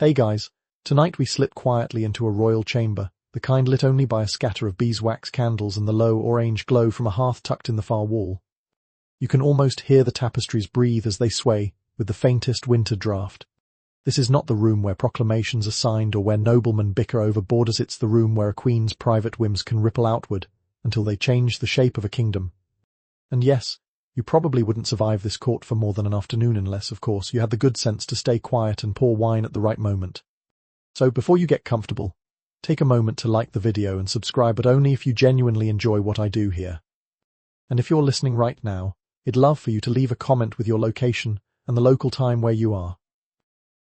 Hey guys, tonight we slip quietly into a royal chamber, the kind lit only by a scatter of beeswax candles and the low orange glow from a hearth tucked in the far wall. You can almost hear the tapestries breathe as they sway, with the faintest winter draught. This is not the room where proclamations are signed or where noblemen bicker over borders. It's the room where a queen's private whims can ripple outward until they change the shape of a kingdom. And yes, you probably wouldn't survive this court for more than an afternoon unless, of course, you had the good sense to stay quiet and pour wine at the right moment. So before you get comfortable, take a moment to like the video and subscribe, but only if you genuinely enjoy what I do here. And if you're listening right now, I'd love for you to leave a comment with your location and the local time where you are.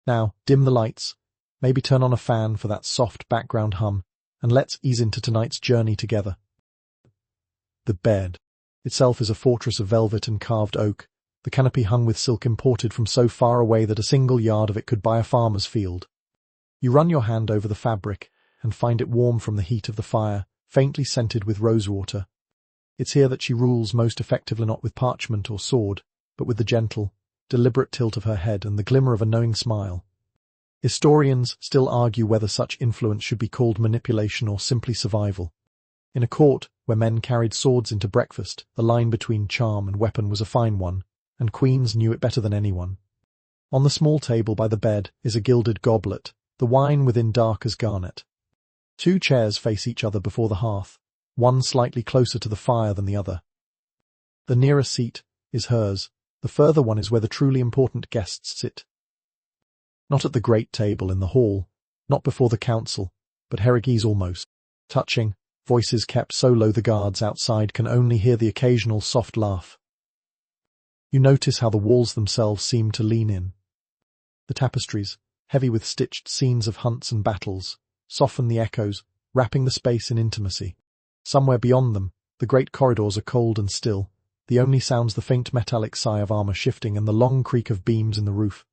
Now, dim the lights, maybe turn on a fan for that soft background hum, and let's ease into tonight's journey together. The bed itself is a fortress of velvet and carved oak, the canopy hung with silk imported from so far away that a single yard of it could buy a farmer's field. You run your hand over the fabric and find it warm from the heat of the fire, faintly scented with rosewater. It's here that she rules most effectively, not with parchment or sword, but with the gentle, deliberate tilt of her head and the glimmer of a knowing smile. Historians still argue whether such influence should be called manipulation or simply survival. In a court where men carried swords into breakfast, the line between charm and weapon was a fine one, and queens knew it better than anyone. On the small table by the bed is a gilded goblet, the wine within dark as garnet. Two chairs face each other before the hearth, one slightly closer to the fire than the other. The nearer seat is hers, the further one is where the truly important guests sit. Not at the great table in the hall, not before the council, but Herrige's almost. Touching, voices kept so low the guards outside can only hear the occasional soft laugh. You notice how the walls themselves seem to lean in. The tapestries, heavy with stitched scenes of hunts and battles, soften the echoes, wrapping the space in intimacy. Somewhere beyond them, the great corridors are cold and still, the only sounds the faint metallic sigh of armor shifting and the long creak of beams in the roof.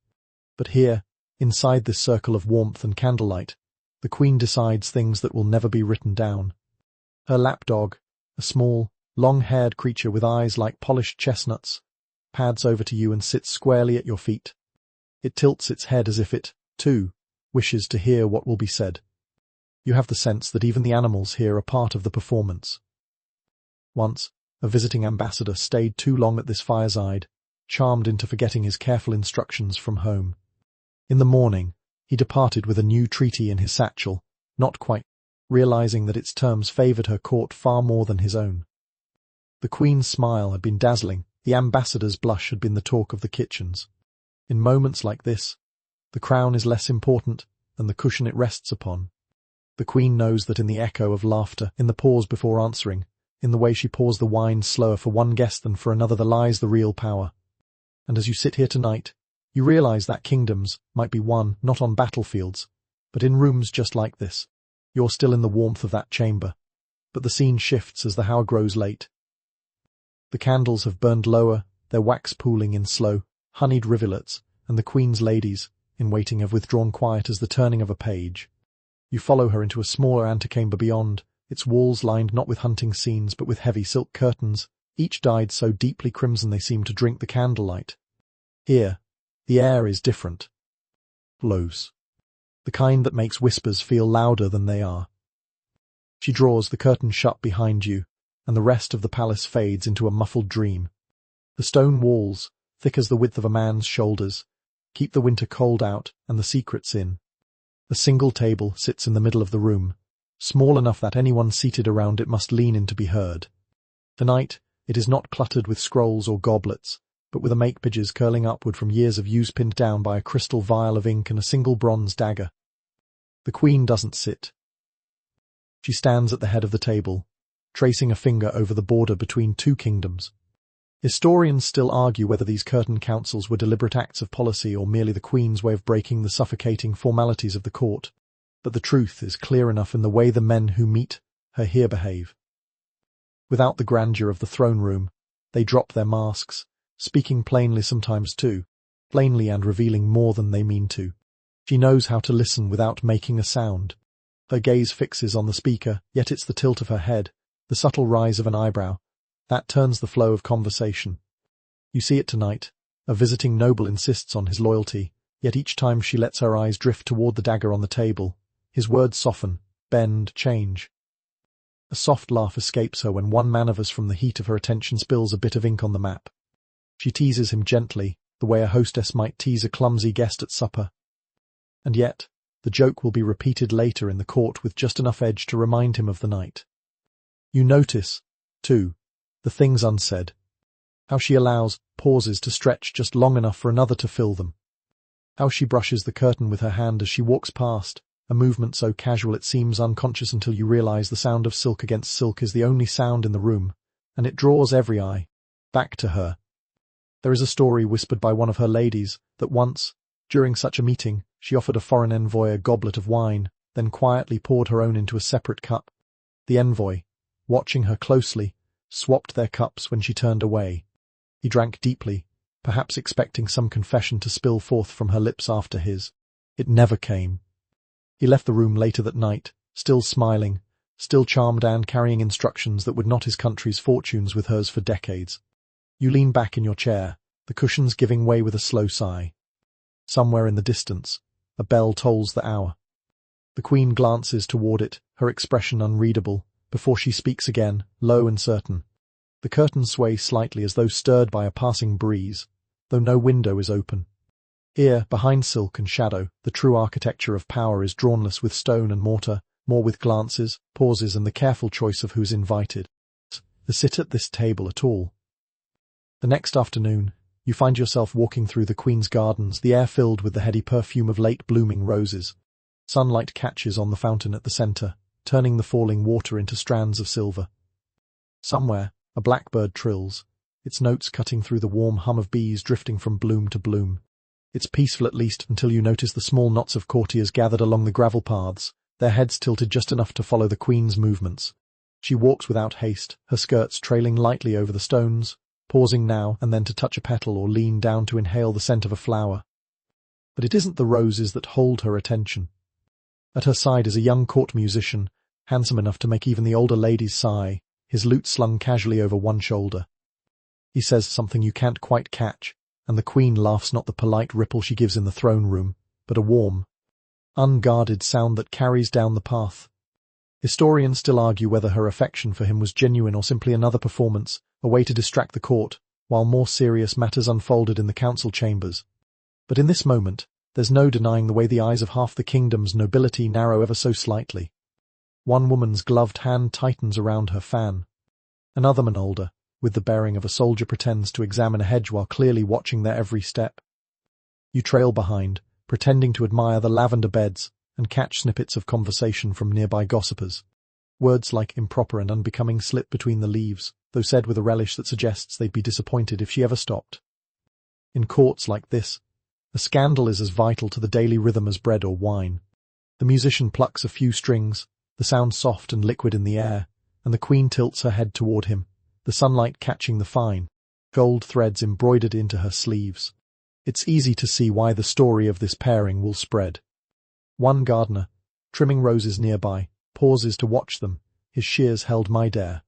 But here, inside this circle of warmth and candlelight, the queen decides things that will never be written down. Her lapdog, a small, long-haired creature with eyes like polished chestnuts, pads over to you and sits squarely at your feet. It tilts its head as if it, too, wishes to hear what will be said. You have the sense that even the animals here are part of the performance. Once, a visiting ambassador stayed too long at this fireside, charmed into forgetting his careful instructions from home. In the morning, he departed with a new treaty in his satchel, not quite, realizing that its terms favored her court far more than his own. The queen's smile had been dazzling, the ambassador's blush had been the talk of the kitchens. In moments like this, the crown is less important than the cushion it rests upon. The queen knows that in the echo of laughter, in the pause before answering, in the way she pours the wine slower for one guest than for another, there lies the real power. And as you sit here tonight, you realize that kingdoms might be won not on battlefields, but in rooms just like this. You're still in the warmth of that chamber, but the scene shifts as the hour grows late. The candles have burned lower, their wax pooling in slow, honeyed rivulets, and the queen's ladies, in waiting, have withdrawn quiet as the turning of a page. You follow her into a smaller antechamber beyond, its walls lined not with hunting scenes but with heavy silk curtains, each dyed so deeply crimson they seem to drink the candlelight. Here, the air is different. Close. The kind that makes whispers feel louder than they are. She draws the curtain shut behind you, and the rest of the palace fades into a muffled dream. The stone walls, thick as the width of a man's shoulders, keep the winter cold out and the secrets in. A single table sits in the middle of the room, small enough that anyone seated around it must lean in to be heard. Tonight, it is not cluttered with scrolls or goblets, but with a make-pages curling upward from years of use pinned down by a crystal vial of ink and a single bronze dagger. The queen doesn't sit. She stands at the head of the table, tracing a finger over the border between two kingdoms. Historians still argue whether these curtain councils were deliberate acts of policy or merely the queen's way of breaking the suffocating formalities of the court, but the truth is clear enough in the way the men who meet her here behave. Without the grandeur of the throne room, they drop their masks, speaking plainly sometimes too, plainly and revealing more than they mean to. She knows how to listen without making a sound. Her gaze fixes on the speaker, yet it's the tilt of her head, the subtle rise of an eyebrow, that turns the flow of conversation. You see it tonight. A visiting noble insists on his loyalty, Yet each time she lets her eyes drift toward the dagger on the table, his words soften, bend, change. A soft laugh escapes her when one manivers from the heat of her attention spills a bit of ink on the map. She teases him gently, the way a hostess might tease a clumsy guest at supper. And yet, the joke will be repeated later in the court with just enough edge to remind him of the night. You notice, too, the things unsaid. How she allows pauses to stretch just long enough for another to fill them. How she brushes the curtain with her hand as she walks past, a movement so casual it seems unconscious until you realize the sound of silk against silk is the only sound in the room, and it draws every eye back to her. There is a story whispered by one of her ladies that once, during such a meeting, she offered a foreign envoy a goblet of wine, then quietly poured her own into a separate cup. The envoy, watching her closely, swapped their cups when she turned away. He drank deeply, perhaps expecting some confession to spill forth from her lips after his. It never came. He left the room later that night, still smiling, still charmed and carrying instructions that would knot his country's fortunes with hers for decades. You lean back in your chair, the cushions giving way with a slow sigh. Somewhere in the distance, a bell tolls the hour. The Queen glances toward it, her expression unreadable, before she speaks again, low and certain. The curtains sway slightly as though stirred by a passing breeze, though no window is open. Here, behind silk and shadow, the true architecture of power is drawn less with stone and mortar, more with glances, pauses, and the careful choice of who's invited to sit at this table at all. The next afternoon, you find yourself walking through the Queen's gardens, the air filled with the heady perfume of late-blooming roses. Sunlight catches on the fountain at the center, turning the falling water into strands of silver. Somewhere, a blackbird trills, its notes cutting through the warm hum of bees drifting from bloom to bloom. It's peaceful at least until you notice the small knots of courtiers gathered along the gravel paths, their heads tilted just enough to follow the Queen's movements. She walks without haste, her skirts trailing lightly over the stones, pausing now and then to touch a petal or lean down to inhale the scent of a flower. But it isn't the roses that hold her attention. At her side is a young court musician, handsome enough to make even the older ladies sigh, his lute slung casually over one shoulder. He says something you can't quite catch, and the Queen laughs, not the polite ripple she gives in the throne room, but a warm, unguarded sound that carries down the path. Historians still argue whether her affection for him was genuine or simply another performance, a way to distract the court, while more serious matters unfolded in the council chambers. But in this moment, there's no denying the way the eyes of half the kingdom's nobility narrow ever so slightly. One woman's gloved hand tightens around her fan. Another man older, with the bearing of a soldier, pretends to examine a hedge while clearly watching their every step. You trail behind, pretending to admire the lavender beds, and catch snippets of conversation from nearby gossipers. Words like improper and unbecoming slip between the leaves, though said with a relish that suggests they'd be disappointed if she ever stopped. In courts like this, a scandal is as vital to the daily rhythm as bread or wine. The musician plucks a few strings, the sound soft and liquid in the air, and the Queen tilts her head toward him, the sunlight catching the fine, gold threads embroidered into her sleeves. It's easy to see why the story of this pairing will spread. One gardener, trimming roses nearby, pauses to watch them, his shears held midair.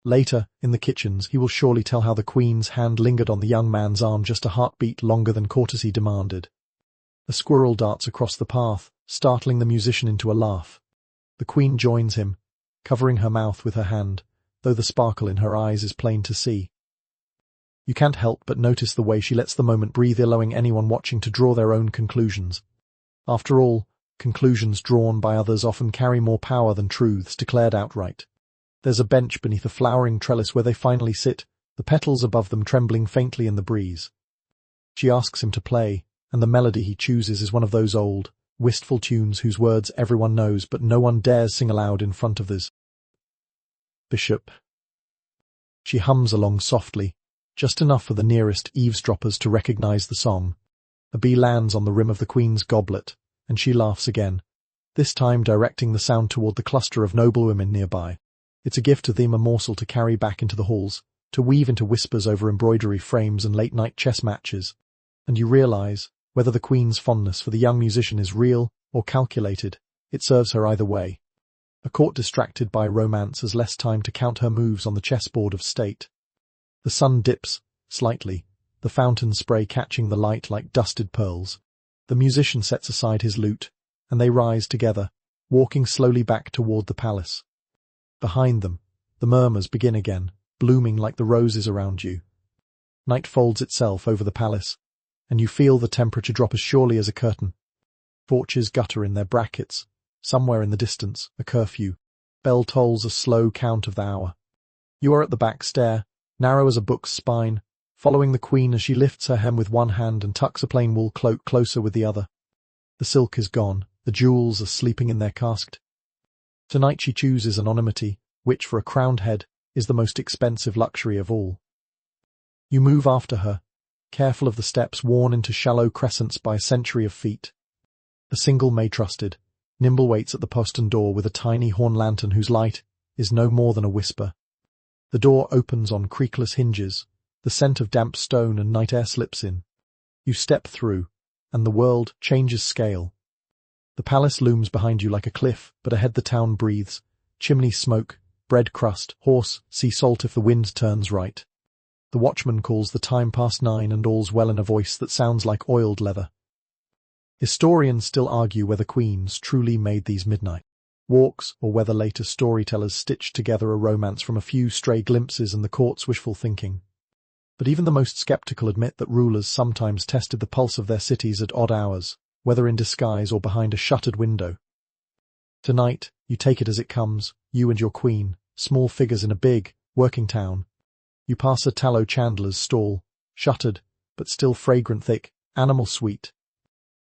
Later, in the kitchens, he will surely tell how the Queen's hand lingered on the young man's arm just a heartbeat longer than courtesy demanded. A squirrel darts across the path, startling the musician into a laugh. The Queen joins him, covering her mouth with her hand, though the sparkle in her eyes is plain to see. You can't help but notice the way she lets the moment breathe, allowing anyone watching to draw their own conclusions. After all, conclusions drawn by others often carry more power than truths declared outright. There's a bench beneath a flowering trellis where they finally sit, the petals above them trembling faintly in the breeze. She asks him to play, and the melody he chooses is one of those old, wistful tunes whose words everyone knows but no one dares sing aloud in front of this bishop. She hums along softly, just enough for the nearest eavesdroppers to recognize the song. A bee lands on the rim of the Queen's goblet, and she laughs again, this time directing the sound toward the cluster of noblewomen nearby. It's a gift to them, a morsel to carry back into the halls, to weave into whispers over embroidery frames and late-night chess matches. And you realize, whether the Queen's fondness for the young musician is real or calculated, it serves her either way. A court distracted by romance has less time to count her moves on the chessboard of state. The sun dips, slightly, the fountain spray catching the light like dusted pearls. The musician sets aside his lute, and they rise together, walking slowly back toward the palace. Behind them, the murmurs begin again, blooming like the roses around you. Night folds itself over the palace, and you feel the temperature drop as surely as a curtain. Torches gutter in their brackets. Somewhere in the distance, a curfew. Bell tolls a slow count of the hour. You are at the back stair, narrow as a book's spine, following the queen as she lifts her hem with one hand and tucks a plain wool cloak closer with the other. The silk is gone, the jewels are sleeping in their casket. Tonight she chooses anonymity, which for a crowned head is the most expensive luxury of all. You move after her, careful of the steps worn into shallow crescents by a century of feet. The single maid trusted, nimble waits at the postern door with a tiny horn lantern whose light is no more than a whisper. The door opens on creakless hinges, the scent of damp stone and night air slips in. You step through, and the world changes scale. The palace looms behind you like a cliff, but ahead the town breathes. Chimney smoke, bread crust, horse, sea salt if the wind turns right. The watchman calls the time past 9 and all's well in a voice that sounds like oiled leather. Historians still argue whether queens truly made these midnight walks, or whether later storytellers stitched together a romance from a few stray glimpses and the court's wishful thinking. But even the most skeptical admit that rulers sometimes tested the pulse of their cities at odd hours, whether in disguise or behind a shuttered window. Tonight, you take it as it comes, you and your queen, small figures in a big, working town. You pass a tallow chandler's stall, shuttered, but still fragrant thick, animal sweet.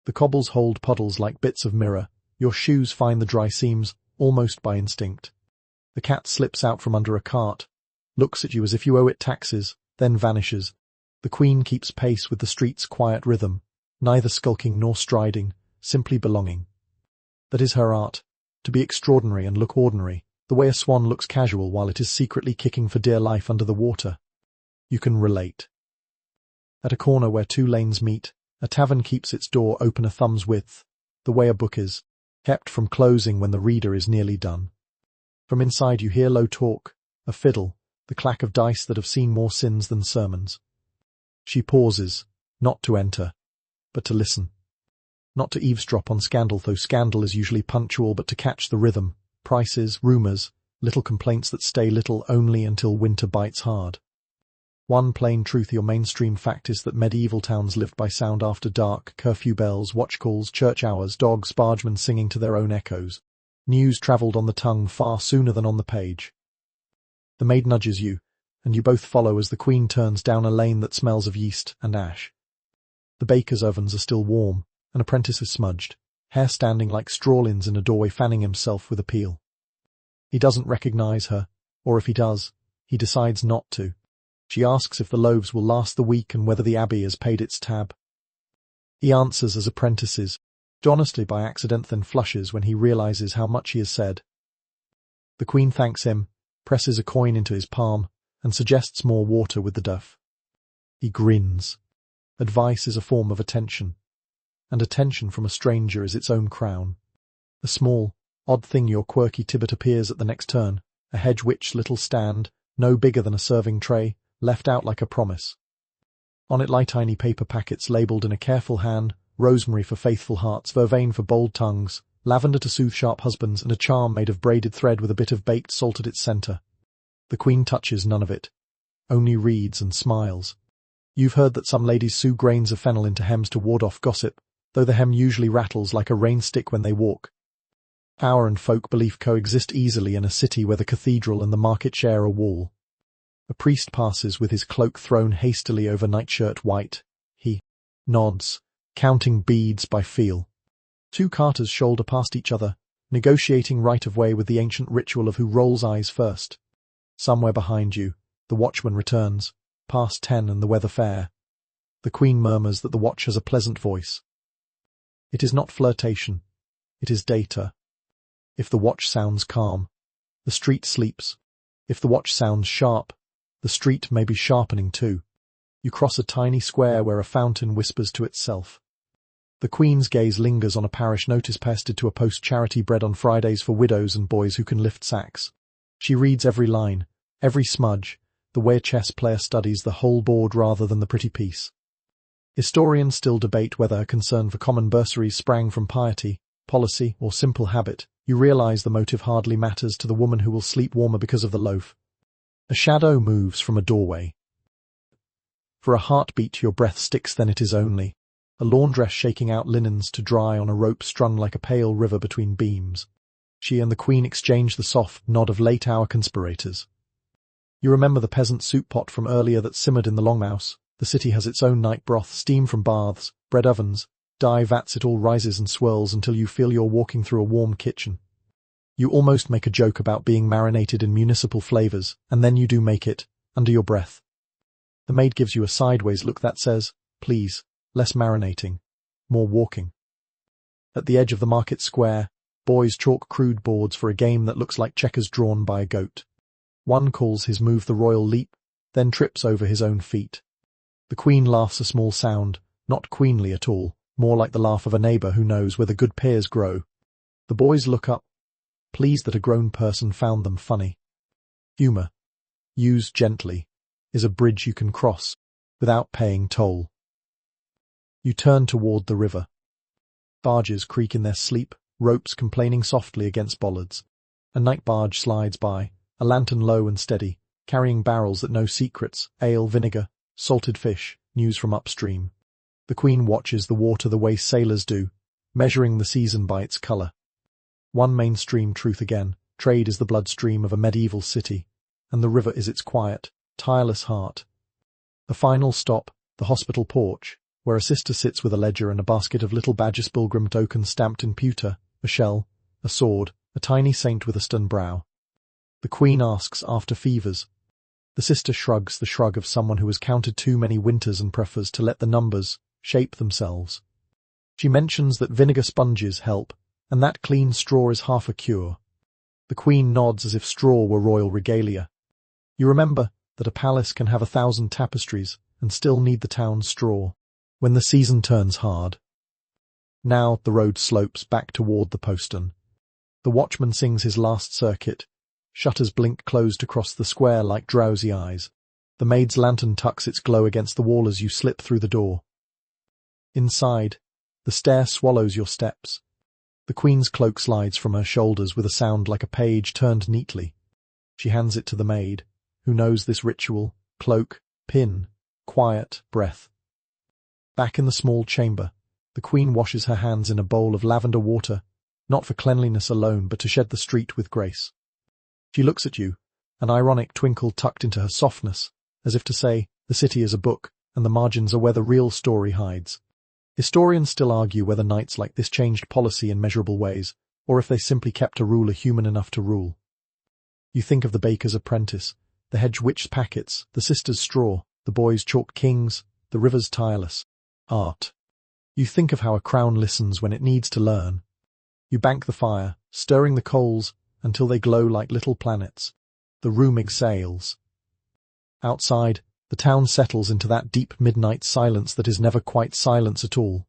The cobbles hold puddles like bits of mirror, your shoes find the dry seams, almost by instinct. The cat slips out from under a cart, looks at you as if you owe it taxes, then vanishes. The queen keeps pace with the street's quiet rhythm, neither skulking nor striding, simply belonging. That is her art, to be extraordinary and look ordinary, the way a swan looks casual while it is secretly kicking for dear life under the water. You can relate. At a corner where two lanes meet, a tavern keeps its door open a thumb's width, the way a book is, kept from closing when the reader is nearly done. From inside you hear low talk, a fiddle, the clack of dice that have seen more sins than sermons. She pauses, not to enter, but to listen. Not to eavesdrop on scandal, though scandal is usually punctual, but to catch the rhythm, prices, rumours, little complaints that stay little only until winter bites hard. One plain truth, your mainstream fact, is that medieval towns lived by sound after dark, curfew bells, watch calls, church hours, dogs, bargemen singing to their own echoes. News travelled on the tongue far sooner than on the page. The maid nudges you, and you both follow as the queen turns down a lane that smells of yeast and ash. The bakers' ovens are still warm, an apprentice is smudged, hair standing like strawlins in a doorway, fanning himself with a peel. He doesn't recognize her, or if he does, he decides not to. She asks if the loaves will last the week and whether the abbey has paid its tab. He answers as apprentices, honestly by accident, then flushes when he realizes how much he has said. The queen thanks him, presses a coin into his palm, and suggests more water with the duff. He grins. Advice is a form of attention, and attention from a stranger is its own crown. A small, odd thing, your quirky Tibbet, appears at the next turn, a hedge witch little stand, no bigger than a serving tray, left out like a promise. On it lie tiny paper packets labelled in a careful hand, rosemary for faithful hearts, vervain for bold tongues, lavender to soothe sharp husbands, and a charm made of braided thread with a bit of baked salt at its centre. The queen touches none of it, only reads and smiles. You've heard that some ladies sew grains of fennel into hems to ward off gossip, though the hem usually rattles like a rain stick when they walk. Power and folk belief coexist easily in a city where the cathedral and the market share a wall. A priest passes with his cloak thrown hastily over nightshirt white. He nods, counting beads by feel. Two carters shoulder past each other, negotiating right-of-way with the ancient ritual of who rolls eyes first. Somewhere behind you, the watchman returns, past 10 and the weather fair. The queen murmurs that the watch has a pleasant voice. It is not flirtation, it is data. If the watch sounds calm, the street sleeps. If the watch sounds sharp, the street may be sharpening too. You cross a tiny square where a fountain whispers to itself. The queen's gaze lingers on a parish notice pasted to a post: charity bread on Fridays for widows and boys who can lift sacks. She reads every line, every smudge, the way a chess player studies the whole board rather than the pretty piece. Historians still debate whether her concern for common bursaries sprang from piety, policy, or simple habit. You realize the motive hardly matters to the woman who will sleep warmer because of the loaf. A shadow moves from a doorway. For a heartbeat your breath sticks, then it is only a laundress shaking out linens to dry on a rope strung like a pale river between beams. She and the Queen exchange the soft nod of late-hour conspirators. You remember the peasant soup pot from earlier that simmered in the Longmouse. The city has its own night broth, steam from baths, bread ovens, dye vats. It all rises and swirls until you feel you're walking through a warm kitchen. You almost make a joke about being marinated in municipal flavors, and then you do make it, under your breath. The maid gives you a sideways look that says, please, less marinating, more walking. At the edge of the market square, boys chalk crude boards for a game that looks like checkers drawn by a goat. One calls his move the royal leap, then trips over his own feet. The Queen laughs a small sound, not queenly at all, more like the laugh of a neighbor who knows where the good pears grow. The boys look up, pleased that a grown person found them funny. Humor, used gently, is a bridge you can cross without paying toll. You turn toward the river. Barges creak in their sleep, ropes complaining softly against bollards. A night barge slides by, a lantern low and steady, carrying barrels that know secrets, ale, vinegar, salted fish, news from upstream. The Queen watches the water the way sailors do, measuring the season by its color. One mainstream truth again, trade is the bloodstream of a medieval city, and the river is its quiet, tireless heart. A final stop, the hospital porch, where a sister sits with a ledger and a basket of little badges pilgrim tokens stamped in pewter, a shell, a sword, a tiny saint with a stern brow. The Queen asks after fevers. The sister shrugs the shrug of someone who has counted too many winters and prefers to let the numbers shape themselves. She mentions that vinegar sponges help, and that clean straw is half a cure. The Queen nods as if straw were royal regalia. You remember that a palace can have 1,000 tapestries and still need the town's straw when the season turns hard. Now the road slopes back toward the postern. The watchman sings his last circuit. Shutters blink closed across the square like drowsy eyes. The maid's lantern tucks its glow against the wall as you slip through the door. Inside, the stair swallows your steps. The Queen's cloak slides from her shoulders with a sound like a page turned neatly. She hands it to the maid, who knows this ritual, cloak, pin, quiet, breath. Back in the small chamber, the Queen washes her hands in a bowl of lavender water, not for cleanliness alone but to shed the street with grace. She looks at you, an ironic twinkle tucked into her softness, as if to say, the city is a book, and the margins are where the real story hides. Historians still argue whether nights like this changed policy in measurable ways, or if they simply kept a ruler human enough to rule. You think of the baker's apprentice, the hedge witch's packets, the sister's straw, the boy's chalk kings, the river's tireless art. You think of how a crown listens when it needs to learn. You bank the fire, stirring the coals until they glow like little planets. The room exhales. Outside, the town settles into that deep midnight silence that is never quite silence at all.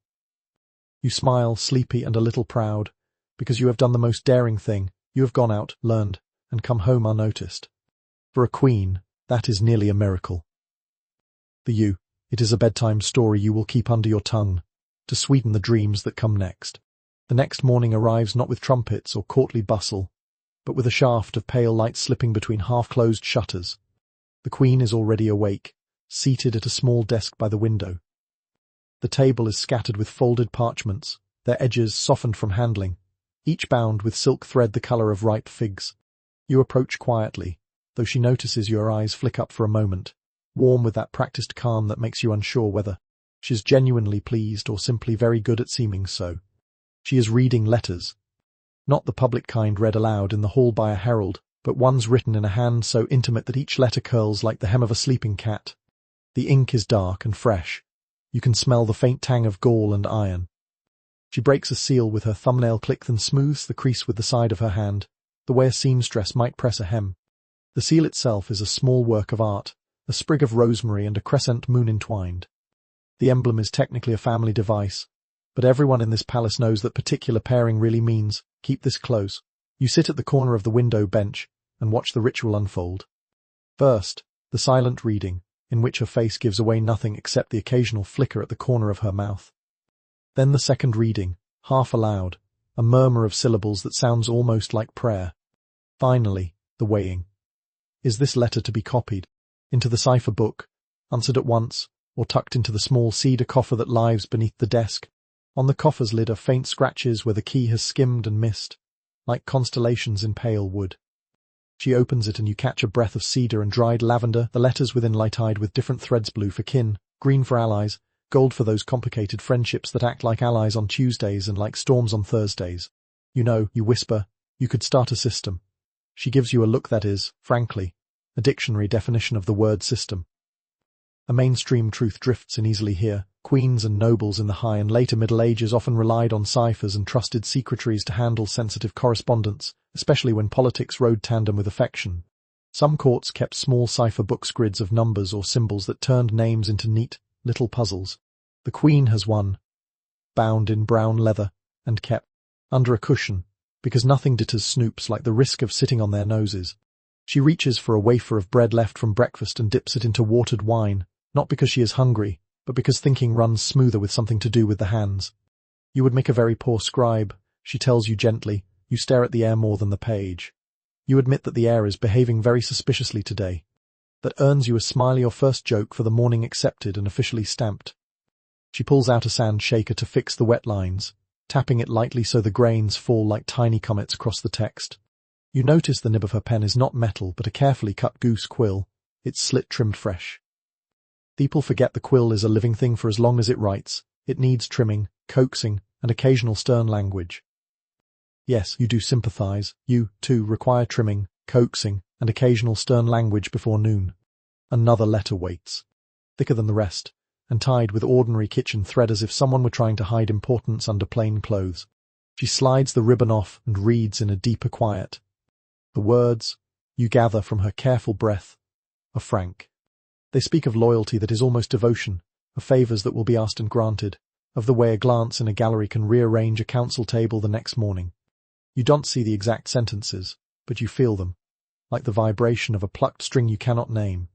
You smile, sleepy and a little proud, because you have done the most daring thing. You have gone out, learned, and come home unnoticed. For a queen, that is nearly a miracle. For you, it is a bedtime story you will keep under your tongue, to sweeten the dreams that come next. The next morning arrives not with trumpets or courtly bustle, but with a shaft of pale light slipping between half-closed shutters. The Queen is already awake, seated at a small desk by the window. The table is scattered with folded parchments, their edges softened from handling, each bound with silk thread the colour of ripe figs. You approach quietly, though she notices your eyes flick up for a moment, warm with that practiced calm that makes you unsure whether she's genuinely pleased or simply very good at seeming so. She is reading letters. Not the public kind read aloud in the hall by a herald, but ones written in a hand so intimate that each letter curls like the hem of a sleeping cat. The ink is dark and fresh. You can smell the faint tang of gall and iron. She breaks a seal with her thumbnail click, then smooths the crease with the side of her hand, the way a seamstress might press a hem. The seal itself is a small work of art, a sprig of rosemary and a crescent moon entwined. The emblem is technically a family device, but everyone in this palace knows that particular pairing really means, keep this close. You sit at the corner of the window bench and watch the ritual unfold. First, the silent reading, in which her face gives away nothing except the occasional flicker at the corner of her mouth. Then the second reading, half aloud, a murmur of syllables that sounds almost like prayer. Finally, the weighing. Is this letter to be copied into the cipher book, answered at once, or tucked into the small cedar coffer that lies beneath the desk? On the coffer's lid are faint scratches where the key has skimmed and missed, like constellations in pale wood. She opens it and you catch a breath of cedar and dried lavender, the letters within light-eyed with different threads, blue for kin, green for allies, gold for those complicated friendships that act like allies on Tuesdays and like storms on Thursdays. You know, you whisper, you could start a system. She gives you a look that is, frankly, a dictionary definition of the word system. A mainstream truth drifts in easily here. Queens and nobles in the high and later Middle Ages often relied on ciphers and trusted secretaries to handle sensitive correspondence, especially when politics rode tandem with affection. Some courts kept small cipher books, grids of numbers or symbols that turned names into neat, little puzzles. The Queen has one, bound in brown leather, and kept under a cushion, because nothing deters snoops like the risk of sitting on their noses. She reaches for a wafer of bread left from breakfast and dips it into watered wine, not because she is hungry, but because thinking runs smoother with something to do with the hands. You would make a very poor scribe, she tells you gently. You stare at the air more than the page. You admit that the air is behaving very suspiciously today. That earns you a smile, your first joke for the morning accepted and officially stamped. She pulls out a sand shaker to fix the wet lines, tapping it lightly so the grains fall like tiny comets across the text. You notice the nib of her pen is not metal but a carefully cut goose quill, its slit trimmed fresh. People forget the quill is a living thing for as long as it writes. It needs trimming, coaxing, and occasional stern language. Yes, you do sympathize. You, too, require trimming, coaxing, and occasional stern language before noon. Another letter waits. Thicker than the rest, and tied with ordinary kitchen thread as if someone were trying to hide importance under plain clothes. She slides the ribbon off and reads in a deeper quiet. The words, you gather from her careful breath, are frank. They speak of loyalty that is almost devotion, of favours that will be asked and granted, of the way a glance in a gallery can rearrange a council table the next morning. You don't see the exact sentences, but you feel them, like the vibration of a plucked string you cannot name.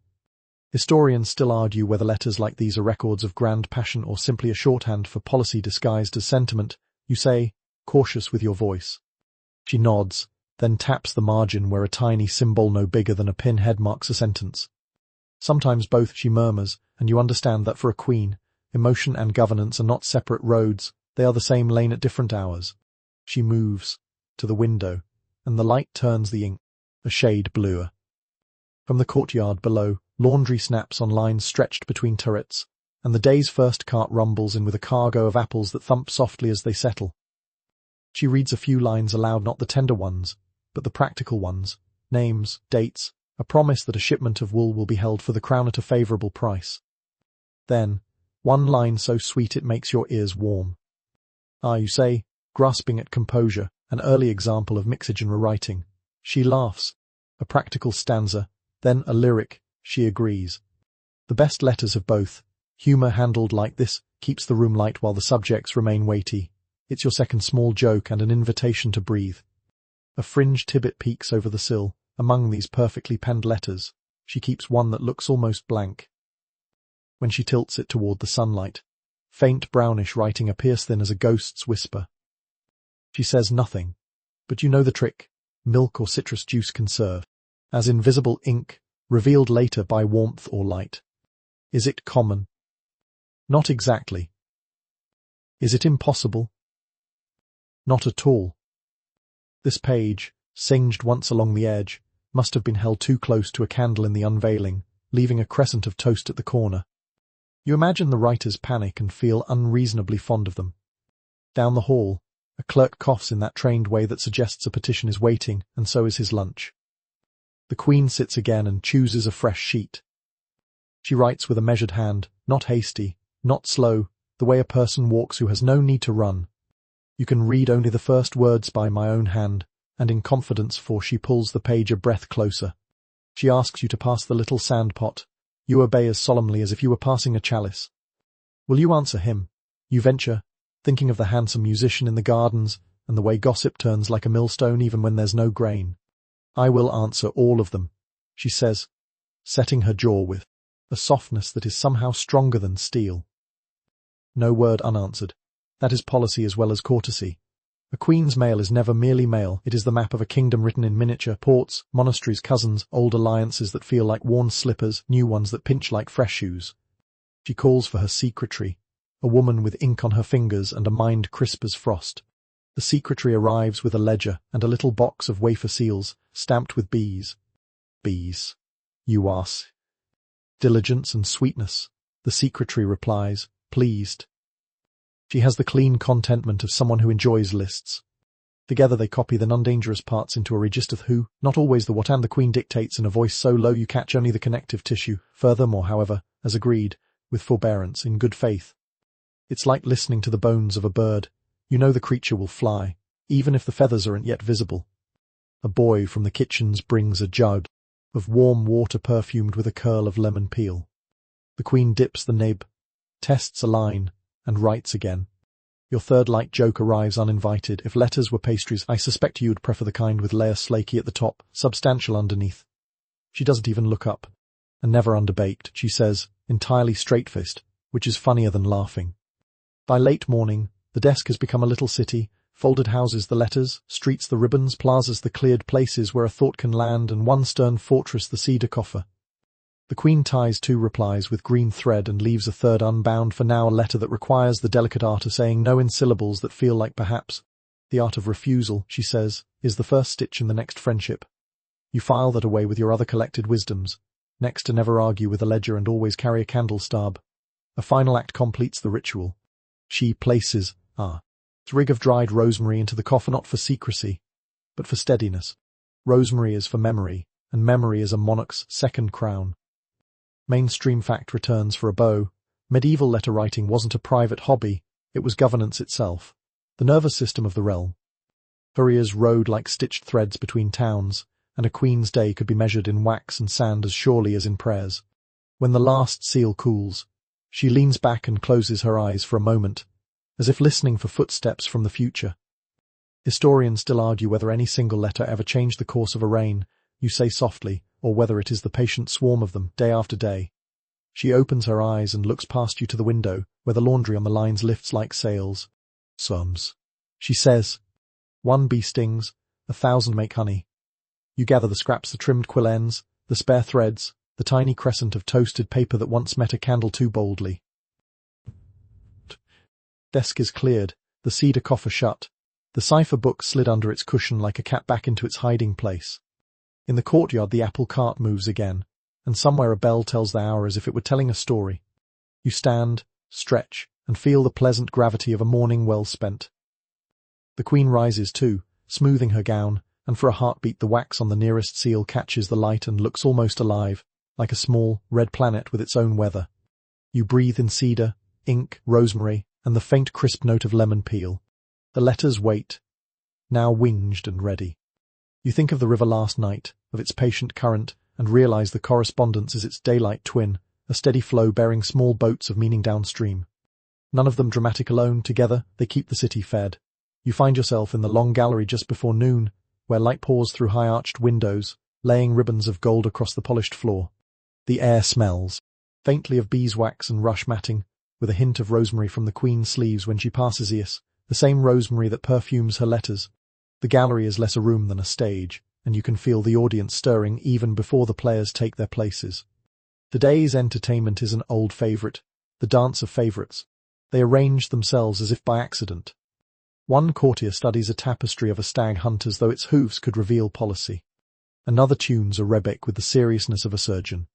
Historians still argue whether letters like these are records of grand passion or simply a shorthand for policy disguised as sentiment. You say, cautious with your voice. She nods, then taps the margin where a tiny symbol no bigger than a pinhead marks a sentence. Sometimes both, she murmurs, and you understand that for a queen, emotion and governance are not separate roads, they are the same lane at different hours. She moves to the window, and the light turns the ink a shade bluer. From the courtyard below, laundry snaps on lines stretched between turrets, and the day's first cart rumbles in with a cargo of apples that thump softly as they settle. She reads a few lines aloud, not the tender ones, but the practical ones, names, dates, a promise that a shipment of wool will be held for the crown at a favourable price. Then, one line so sweet it makes your ears warm. Ah, you say, grasping at composure, an early example of mixogyny writing. She laughs. A practical stanza, then a lyric, she agrees. The best letters have both. Humour handled like this keeps the room light while the subjects remain weighty. It's your second small joke and an invitation to breathe. A fringe tibbet peeks over the sill. Among these perfectly penned letters, she keeps one that looks almost blank. When she tilts it toward the sunlight, faint brownish writing appears thin as a ghost's whisper. She says nothing, but you know the trick. Milk or citrus juice can serve as invisible ink, revealed later by warmth or light. Is it common? Not exactly. Is it impossible? Not at all. This page, singed once along the edge, must have been held too close to a candle in the unveiling, leaving a crescent of toast at the corner. You imagine the writers panic and feel unreasonably fond of them. Down the hall, a clerk coughs in that trained way that suggests a petition is waiting, and so is his lunch. The Queen sits again and chooses a fresh sheet. She writes with a measured hand, not hasty, not slow, the way a person walks who has no need to run. You can read only the first words by my own hand, and in confidence, for she pulls the page a breath closer. She asks you to pass the little sand pot. You obey as solemnly as if you were passing a chalice. Will you answer him? You venture, thinking of the handsome musician in the gardens, and the way gossip turns like a millstone even when there's no grain. I will answer all of them, she says, setting her jaw with a softness that is somehow stronger than steel. No word unanswered. That is policy as well as courtesy. A queen's mail is never merely mail, it is the map of a kingdom written in miniature, ports, monasteries, cousins, old alliances that feel like worn slippers, new ones that pinch like fresh shoes. She calls for her secretary, a woman with ink on her fingers and a mind crisp as frost. The secretary arrives with a ledger and a little box of wafer seals, stamped with bees. Bees. You ask. Diligence and sweetness. The secretary replies, pleased. She has the clean contentment of someone who enjoys lists. Together they copy the non-dangerous parts into a register who, not always the what, and the queen dictates in a voice so low you catch only the connective tissue, furthermore, however, as agreed, with forbearance, in good faith. It's like listening to the bones of a bird. You know the creature will fly, even if the feathers aren't yet visible. A boy from the kitchens brings a jug of warm water perfumed with a curl of lemon peel. The queen dips the nib, tests a line, and writes again. Your third light joke arrives uninvited. If letters were pastries, I suspect you'd prefer the kind with layer slaky at the top, substantial underneath. She doesn't even look up. And never underbaked, she says, entirely straight-faced, which is funnier than laughing. By late morning, the desk has become a little city, folded houses the letters, streets the ribbons, plazas the cleared places where a thought can land, and one stern fortress the cedar coffer. The queen ties 2 replies with green thread and leaves a third unbound, for now a letter that requires the delicate art of saying no in syllables that feel like perhaps. The art of refusal, she says, is the first stitch in the next friendship. You file that away with your other collected wisdoms, next to never argue with a ledger and always carry a candle stab. A final act completes the ritual. She places a rig of dried rosemary into the coffer, not for secrecy, but for steadiness. Rosemary is for memory, and memory is a monarch's second crown. Mainstream fact returns for a bow. Medieval letter writing wasn't a private hobby, it was governance itself, the nervous system of the realm. Couriers rode like stitched threads between towns, and a queen's day could be measured in wax and sand as surely as in prayers. When the last seal cools, she leans back and closes her eyes for a moment, as if listening for footsteps from the future. Historians still argue whether any single letter ever changed the course of a reign, you say softly, or whether it is the patient swarm of them, day after day. She opens her eyes and looks past you to the window, where the laundry on the lines lifts like sails. Swarms, she says. 1 bee stings, 1,000 make honey. You gather the scraps, the trimmed quill ends, the spare threads, the tiny crescent of toasted paper that once met a candle too boldly. Desk is cleared, the cedar coffer shut, the cipher book slid under its cushion like a cat back into its hiding place. In the courtyard the apple cart moves again, and somewhere a bell tells the hour as if it were telling a story. You stand, stretch, and feel the pleasant gravity of a morning well spent. The queen rises too, smoothing her gown, and for a heartbeat the wax on the nearest seal catches the light and looks almost alive, like a small, red planet with its own weather. You breathe in cedar, ink, rosemary, and the faint crisp note of lemon peel. The letters wait, now winged and ready. You think of the river last night, of its patient current, and realize the correspondence is its daylight twin, a steady flow bearing small boats of meaning downstream. None of them dramatic alone, together they keep the city fed. You find yourself in the long gallery just before noon, where light pours through high-arched windows, laying ribbons of gold across the polished floor. The air smells, faintly of beeswax and rush matting, with a hint of rosemary from the queen's sleeves when she passes Ias, the same rosemary that perfumes her letters. The gallery is less a room than a stage, and you can feel the audience stirring even before the players take their places. Today's entertainment is an old favourite, the dance of favourites. They arranged themselves as if by accident. One courtier studies a tapestry of a stag hunt as though its hoofs could reveal policy. Another tunes a rebec with the seriousness of a surgeon.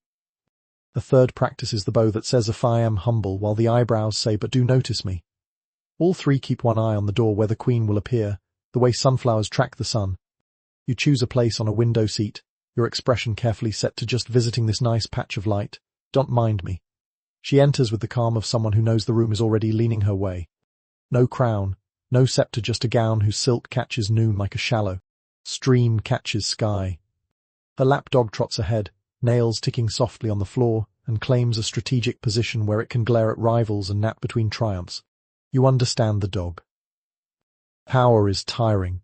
A third practices the bow that says if I am humble, while the eyebrows say but do notice me. All 3 keep one eye on the door where the queen will appear, the way sunflowers track the sun. You choose a place on a window seat, your expression carefully set to just visiting this nice patch of light. Don't mind me. She enters with the calm of someone who knows the room is already leaning her way. No crown, no scepter, just a gown whose silk catches noon like a shallow stream catches sky. Her lapdog trots ahead, nails ticking softly on the floor, and claims a strategic position where it can glare at rivals and nap between triumphs. You understand the dog. Power is tiring.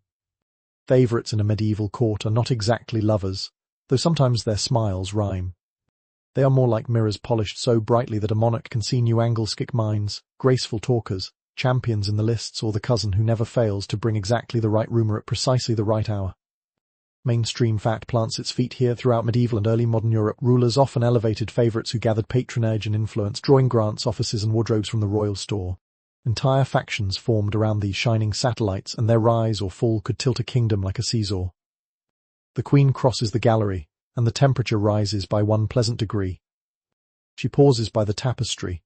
Favourites in a medieval court are not exactly lovers, though sometimes their smiles rhyme. They are more like mirrors polished so brightly that a monarch can see new angles. Skick minds, graceful talkers, champions in the lists, or the cousin who never fails to bring exactly the right rumor at precisely the right hour. Mainstream fact plants its feet here. Throughout medieval and early modern Europe, rulers often elevated favorites who gathered patronage and influence, drawing grants, offices, and wardrobes from the royal store. Entire factions formed around these shining satellites, and their rise or fall could tilt a kingdom like a seesaw. The queen crosses the gallery, and the temperature rises by one pleasant degree. She pauses by the tapestry.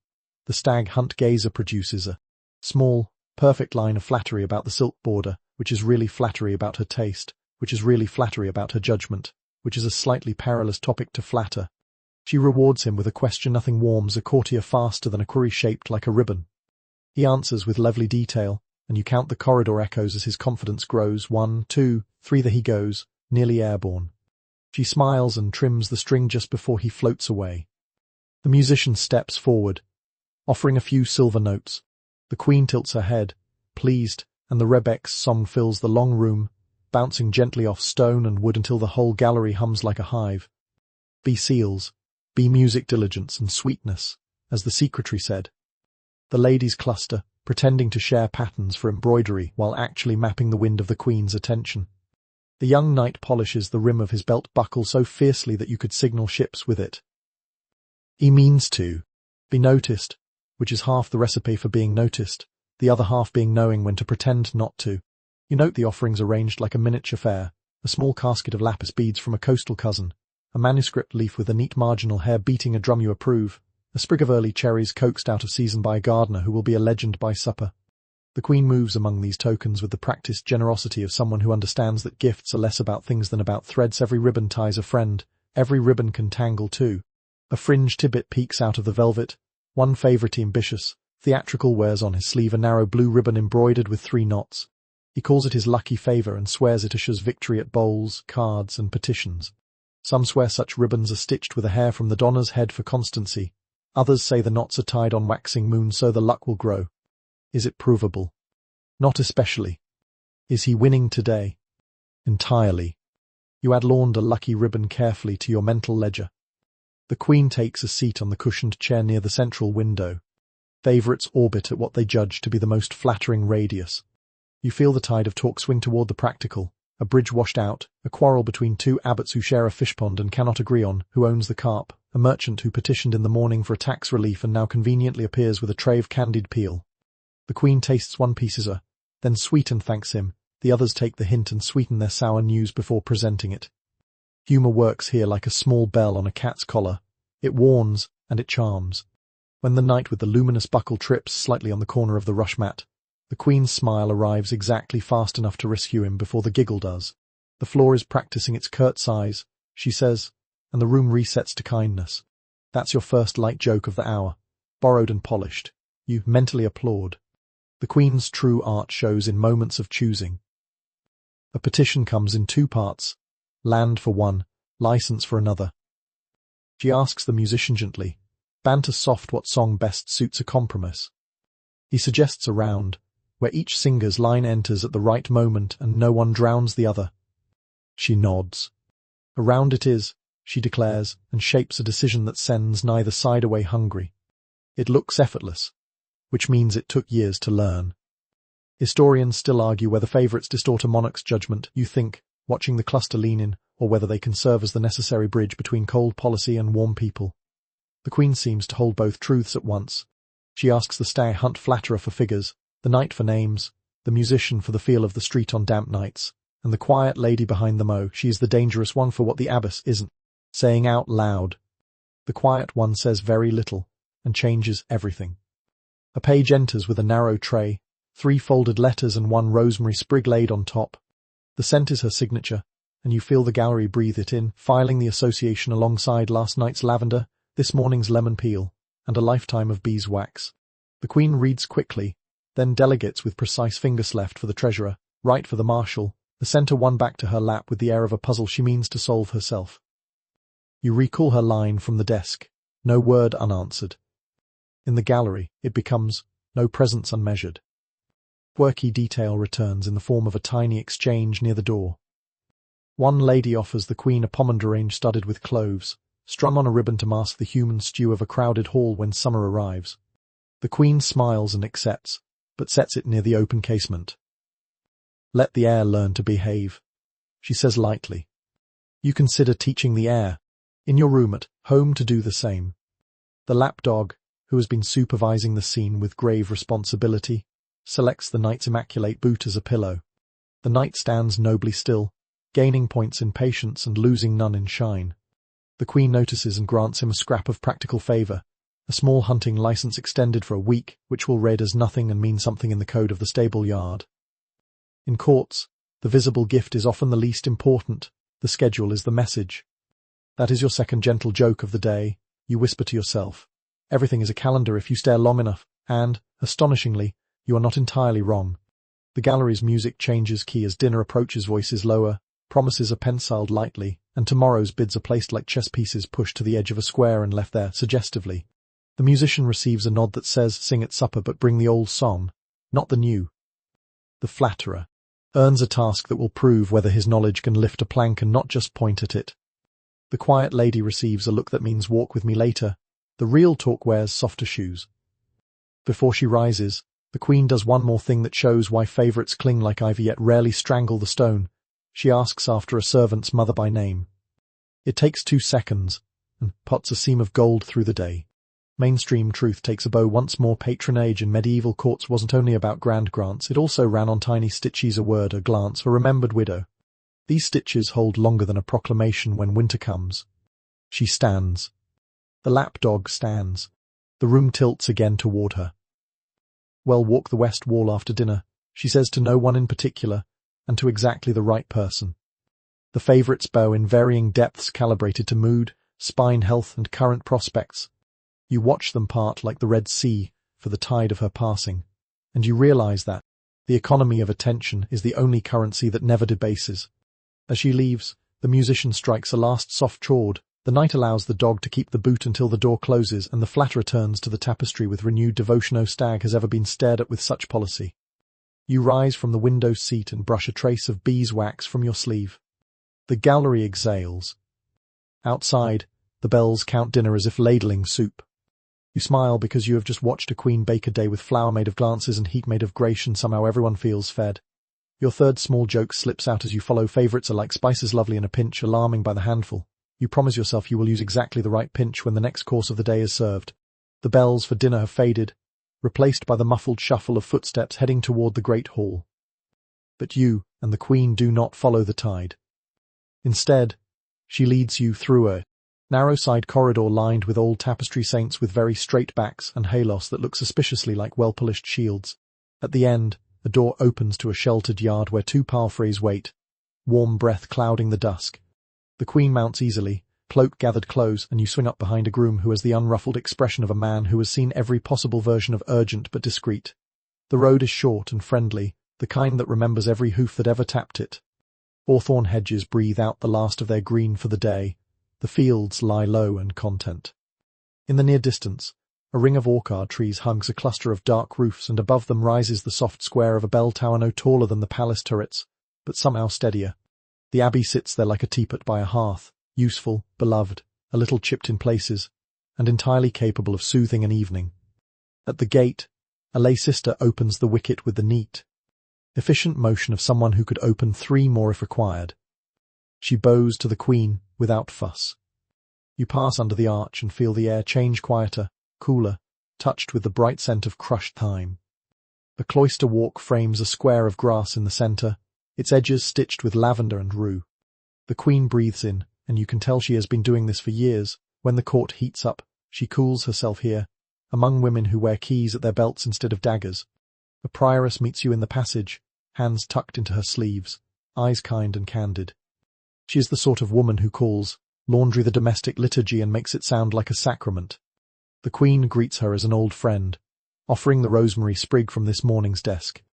The stag hunt gazer produces a small, perfect line of flattery about the silk border, which is really flattery about her taste, which is really flattery about her judgment, which is a slightly perilous topic to flatter. She rewards him with a question. Nothing warms a courtier faster than a query shaped like a ribbon. He answers with lovely detail, and you count the corridor echoes as his confidence grows. 1, 2, 3, there he goes, nearly airborne. She smiles and trims the string just before he floats away. The musician steps forward, offering a few silver notes. The queen tilts her head, pleased, and the Rebec's song fills the long room, bouncing gently off stone and wood until the whole gallery hums like a hive. Be seals, be music, diligence, and sweetness, as the secretary said. The ladies cluster, pretending to share patterns for embroidery while actually mapping the wind of the queen's attention. The young knight polishes the rim of his belt buckle so fiercely that you could signal ships with it. He means to be noticed, which is half the recipe for being noticed, the other half being knowing when to pretend not to. You note the offerings arranged like a miniature fair, a small casket of lapis beads from a coastal cousin, a manuscript leaf with a neat marginal hair beating a drum you approve, a sprig of early cherries coaxed out of season by a gardener who will be a legend by supper. The queen moves among these tokens with the practiced generosity of someone who understands that gifts are less about things than about threads. Every ribbon ties a friend, every ribbon can tangle too. A fringe tibbet peeks out of the velvet. One favourite ambitious, theatrical wears on his sleeve a narrow blue ribbon embroidered with 3 knots. He calls it his lucky favour and swears it assures victory at bowls, cards, and petitions. Some swear such ribbons are stitched with a hair from the donner's head for constancy. Others say the knots are tied on waxing moons so the luck will grow. Is it provable? Not especially. Is he winning today? Entirely. You add launder lucky ribbon carefully to your mental ledger. The queen takes a seat on the cushioned chair near the central window. Favourites orbit at what they judge to be the most flattering radius. You feel the tide of talk swing toward the practical, a bridge washed out, a quarrel between 2 abbots who share a fishpond and cannot agree on who owns the carp, a merchant who petitioned in the morning for a tax relief and now conveniently appears with a tray of candied peel. The queen tastes one piece then sweet and thanks him. The others take the hint and sweeten their sour news before presenting it. Humour works here like a small bell on a cat's collar. It warns, and it charms. When the knight with the luminous buckle trips slightly on the corner of the rush mat, the queen's smile arrives exactly fast enough to rescue him before the giggle does. The floor is practicing its curt sighs, she says, and the room resets to kindness. That's your first light joke of the hour, borrowed and polished. You mentally applaud. The queen's true art shows in moments of choosing. A petition comes in 2 parts, land for one, license for another. She asks the musician gently, banter soft, what song best suits a compromise. He suggests a round, where each singer's line enters at the right moment and no one drowns the other. She nods. A round it is, she declares, and shapes a decision that sends neither side away hungry. It looks effortless, which means it took years to learn. Historians still argue whether favourites distort a monarch's judgment, you think, watching the cluster lean in, or whether they can serve as the necessary bridge between cold policy and warm people. The queen seems to hold both truths at once. She asks the stag hunt flatterer for figures, the knight for names, the musician for the feel of the street on damp nights, and the quiet lady behind them. Oh, she is the dangerous one for what the abbess isn't saying out loud. The quiet one says very little, and changes everything. A page enters with a narrow tray, 3 folded letters and 1 rosemary sprig laid on top. The scent is her signature, and you feel the gallery breathe it in, filing the association alongside last night's lavender, this morning's lemon peel, and a lifetime of beeswax. The queen reads quickly, then delegates with precise fingers left for the treasurer, right for the marshal, the centre one back to her lap with the air of a puzzle she means to solve herself. You recall her line from the desk, no word unanswered. In the gallery, it becomes, no presents unmeasured. Quirky detail returns in the form of a tiny exchange near the door. One lady offers the queen a pomander studded with cloves, strung on a ribbon to mask the human stew of a crowded hall when summer arrives. The Queen smiles and accepts, but sets it near the open casement. "Let the air learn to behave," she says lightly. "You consider teaching the air, in your room at home, to do the same." The lapdog, who has been supervising the scene with grave responsibility, selects the knight's immaculate boot as a pillow. The knight stands nobly still, gaining points in patience and losing none in shine. The Queen notices and grants him a scrap of practical favour, a small hunting license extended for a week, which will read as nothing and mean something in the code of the stable yard. In courts, the visible gift is often the least important, the schedule is the message. That is your second gentle joke of the day, you whisper to yourself. Everything is a calendar if you stare long enough, and, astonishingly, you are not entirely wrong. The gallery's music changes key as dinner approaches, voices lower, promises are penciled lightly, and tomorrow's bids are placed like chess pieces pushed to the edge of a square and left there suggestively. The musician receives a nod that says, "Sing at supper, but bring the old song, not the new." The flatterer earns a task that will prove whether his knowledge can lift a plank and not just point at it. The quiet lady receives a look that means walk with me later. The real talk wears softer shoes. Before she rises, the Queen does one more thing that shows why favourites cling like ivy yet rarely strangle the stone. She asks after a servant's mother by name. It takes 2 seconds, and pots a seam of gold through the day. Mainstream truth takes a bow once more. Patronage in medieval courts wasn't only about grand grants, it also ran on tiny stitches, a word, a glance, a remembered widow. These stitches hold longer than a proclamation when winter comes. She stands. The lapdog stands. The room tilts again toward her. "Well, walk the west wall after dinner," she says to no one in particular, and to exactly the right person. The favourites bow in varying depths calibrated to mood, spine health and current prospects. You watch them part like the Red Sea for the tide of her passing, and you realize that the economy of attention is the only currency that never debases. As she leaves, the musician strikes a last soft chord. The knight allows the dog to keep the boot until the door closes, and the flatterer turns to the tapestry with renewed devotion. No stag has ever been stared at with such policy. You rise from the window seat and brush a trace of beeswax from your sleeve. The gallery exhales. Outside, the bells count dinner as if ladling soup. You smile because you have just watched a queen bake a day with flour made of glances and heat made of grace, and somehow everyone feels fed. Your third small joke slips out as you follow. Favourites are like spices, lovely in a pinch, alarming by the handful. You promise yourself you will use exactly the right pinch when the next course of the day is served. The bells for dinner have faded, replaced by the muffled shuffle of footsteps heading toward the great hall. But you and the Queen do not follow the tide. Instead, she leads you through a narrow side corridor lined with old tapestry saints with very straight backs and halos that look suspiciously like well-polished shields. At the end, a door opens to a sheltered yard where 2 palfreys wait, warm breath clouding the dusk. The Queen mounts easily, cloak gathered close, and you swing up behind a groom who has the unruffled expression of a man who has seen every possible version of urgent but discreet. The road is short and friendly, the kind that remembers every hoof that ever tapped it. Hawthorn hedges breathe out the last of their green for the day. The fields lie low and content. In the near distance, a ring of orchard trees hugs a cluster of dark roofs, and above them rises the soft square of a bell tower no taller than the palace turrets, but somehow steadier. The abbey sits there like a teapot by a hearth, useful, beloved, a little chipped in places, and entirely capable of soothing an evening. At the gate, a lay sister opens the wicket with the neat, efficient motion of someone who could open 3 more if required. She bows to the Queen without fuss. You pass under the arch and feel the air change quieter, cooler, touched with the bright scent of crushed thyme. A cloister walk frames a square of grass in the centre, its edges stitched with lavender and rue. The Queen breathes in, and you can tell she has been doing this for years. When the court heats up, she cools herself here, among women who wear keys at their belts instead of daggers. A prioress meets you in the passage, hands tucked into her sleeves, eyes kind and candid. She is the sort of woman who calls laundry the domestic liturgy and makes it sound like a sacrament. The Queen greets her as an old friend, offering the rosemary sprig from this morning's desk.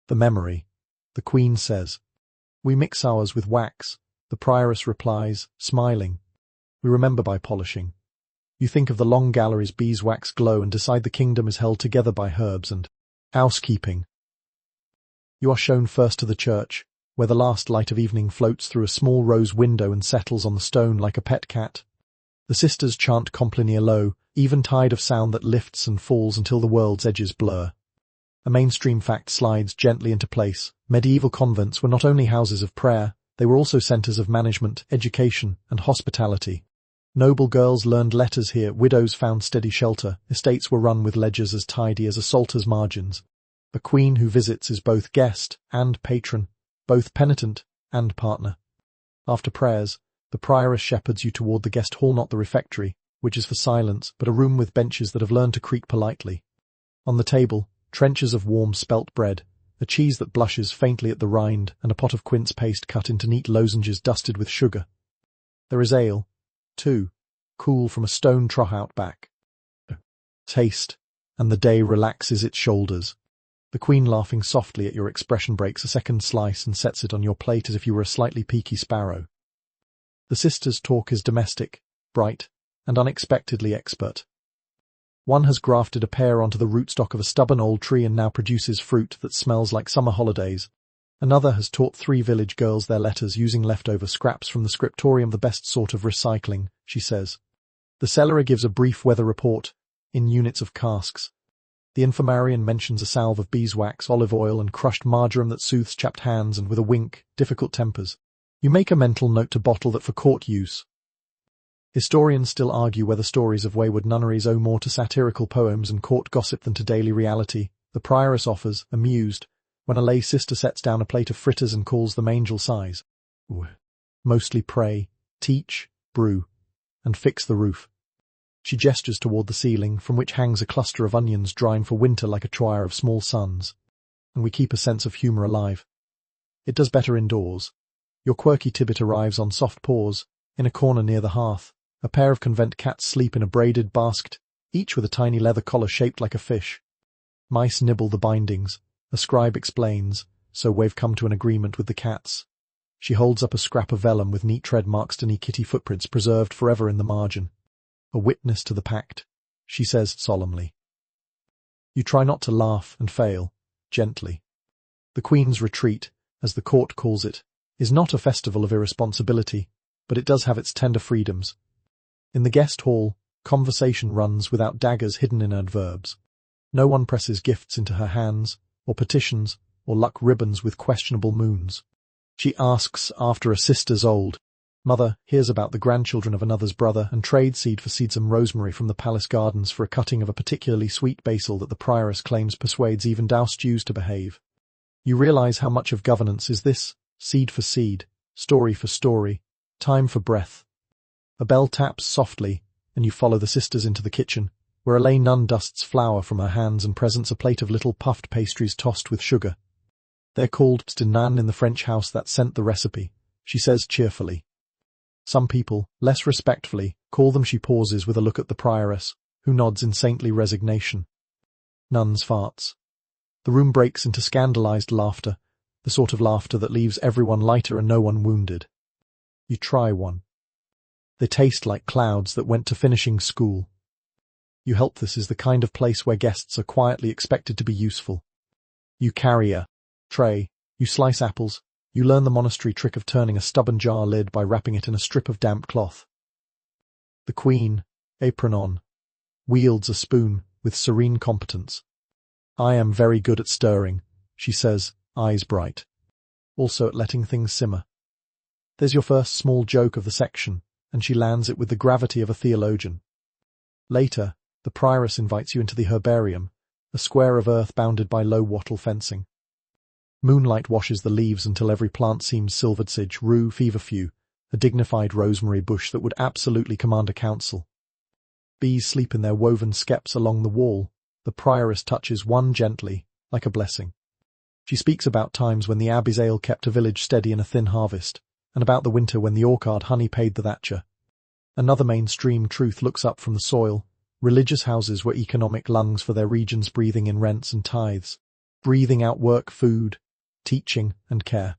The memory, the Queen says. We mix ours with wax, the prioress replies, smiling. We remember by polishing. You think of the long gallery's beeswax glow and decide the kingdom is held together by herbs and housekeeping. You are shown first to the church, where the last light of evening floats through a small rose window and settles on the stone like a pet cat. The sisters chant Compline low, even-tide of sound that lifts and falls until the world's edges blur. A mainstream fact slides gently into place. Medieval convents were not only houses of prayer, they were also centers of management, education, and hospitality. Noble girls learned letters here, widows found steady shelter, estates were run with ledgers as tidy as a psalter's margins. A queen who visits is both guest and patron, both penitent and partner. After prayers, the prioress shepherds you toward the guest hall, not the refectory, which is for silence, but a room with benches that have learned to creak politely. On the table, trenchers of warm spelt bread, a cheese that blushes faintly at the rind, and a pot of quince paste cut into neat lozenges dusted with sugar. There is ale, too, cool from a stone trough out back. Taste, and the day relaxes its shoulders. The queen, laughing softly at your expression, breaks a second slice and sets it on your plate as if you were a slightly peaky sparrow. The sisters' talk is domestic, bright, and unexpectedly expert. One has grafted a pear onto the rootstock of a stubborn old tree and now produces fruit that smells like summer holidays. Another has taught 3 village girls their letters using leftover scraps from the scriptorium, the best sort of recycling, she says. The cellarer gives a brief weather report, in units of casks. The infirmarian mentions a salve of beeswax, olive oil, and crushed marjoram that soothes chapped hands, and with a wink, difficult tempers. You make a mental note to bottle that for court use. Historians still argue whether stories of wayward nunneries owe more to satirical poems and court gossip than to daily reality. The prioress offers, amused, when a lay sister sets down a plate of fritters and calls them angel size. Mostly pray, teach, brew, and fix the roof. She gestures toward the ceiling, from which hangs a cluster of onions drying for winter like a choir of small suns. And we keep a sense of humour alive. It does better indoors. Your quirky tibbet arrives on soft paws, in a corner near the hearth. A pair of convent cats sleep in a braided basket, each with a tiny leather collar shaped like a fish. Mice nibble the bindings, a scribe explains, so we've come to an agreement with the cats. She holds up a scrap of vellum with neat tread marks to knee kitty footprints preserved forever in the margin. A witness to the pact, she says solemnly. You try not to laugh and fail, gently. The Queen's Retreat, as the court calls it, is not a festival of irresponsibility, but it does have its tender freedoms. In the guest hall, conversation runs without daggers hidden in adverbs. No one presses gifts into her hands, or petitions, or luck ribbons with questionable moons. She asks after a sister's old mother, hears about the grandchildren of another's brother, and trades seed for seedsome rosemary from the palace gardens for a cutting of a particularly sweet basil that the prioress claims persuades even doused Jews to behave. You realize how much of governance is this, seed for seed, story for story, time for breath. A bell taps softly, and you follow the sisters into the kitchen, where a lay nun dusts flour from her hands and presents a plate of little puffed pastries tossed with sugar. They're called pstinan in the French house that sent the recipe, she says cheerfully. Some people, less respectfully, call them. She pauses with a look at the prioress, who nods in saintly resignation. Nuns farts. The room breaks into scandalized laughter, the sort of laughter that leaves everyone lighter and no one wounded. You try one. They taste like clouds that went to finishing school. You help. This is the kind of place where guests are quietly expected to be useful. You carry a tray, you slice apples, you learn the monastery trick of turning a stubborn jar lid by wrapping it in a strip of damp cloth. The Queen, apron on, wields a spoon with serene competence. I am very good at stirring, she says, eyes bright. Also at letting things simmer. There's your first small joke of the section, and she lands it with the gravity of a theologian. Later, the prioress invites you into the herbarium, a square of earth bounded by low wattle fencing. Moonlight washes the leaves until every plant seems silvered. Sage, rue, feverfew, a dignified rosemary bush that would absolutely command a council. Bees sleep in their woven skeps along the wall. The prioress touches one gently, like a blessing. She speaks about times when the abbey's ale kept a village steady in a thin harvest, and about the winter when the orchard honey paid the thatcher. Another mainstream truth looks up from the soil. Religious houses were economic lungs for their regions, breathing in rents and tithes, breathing out work, food, teaching, and care.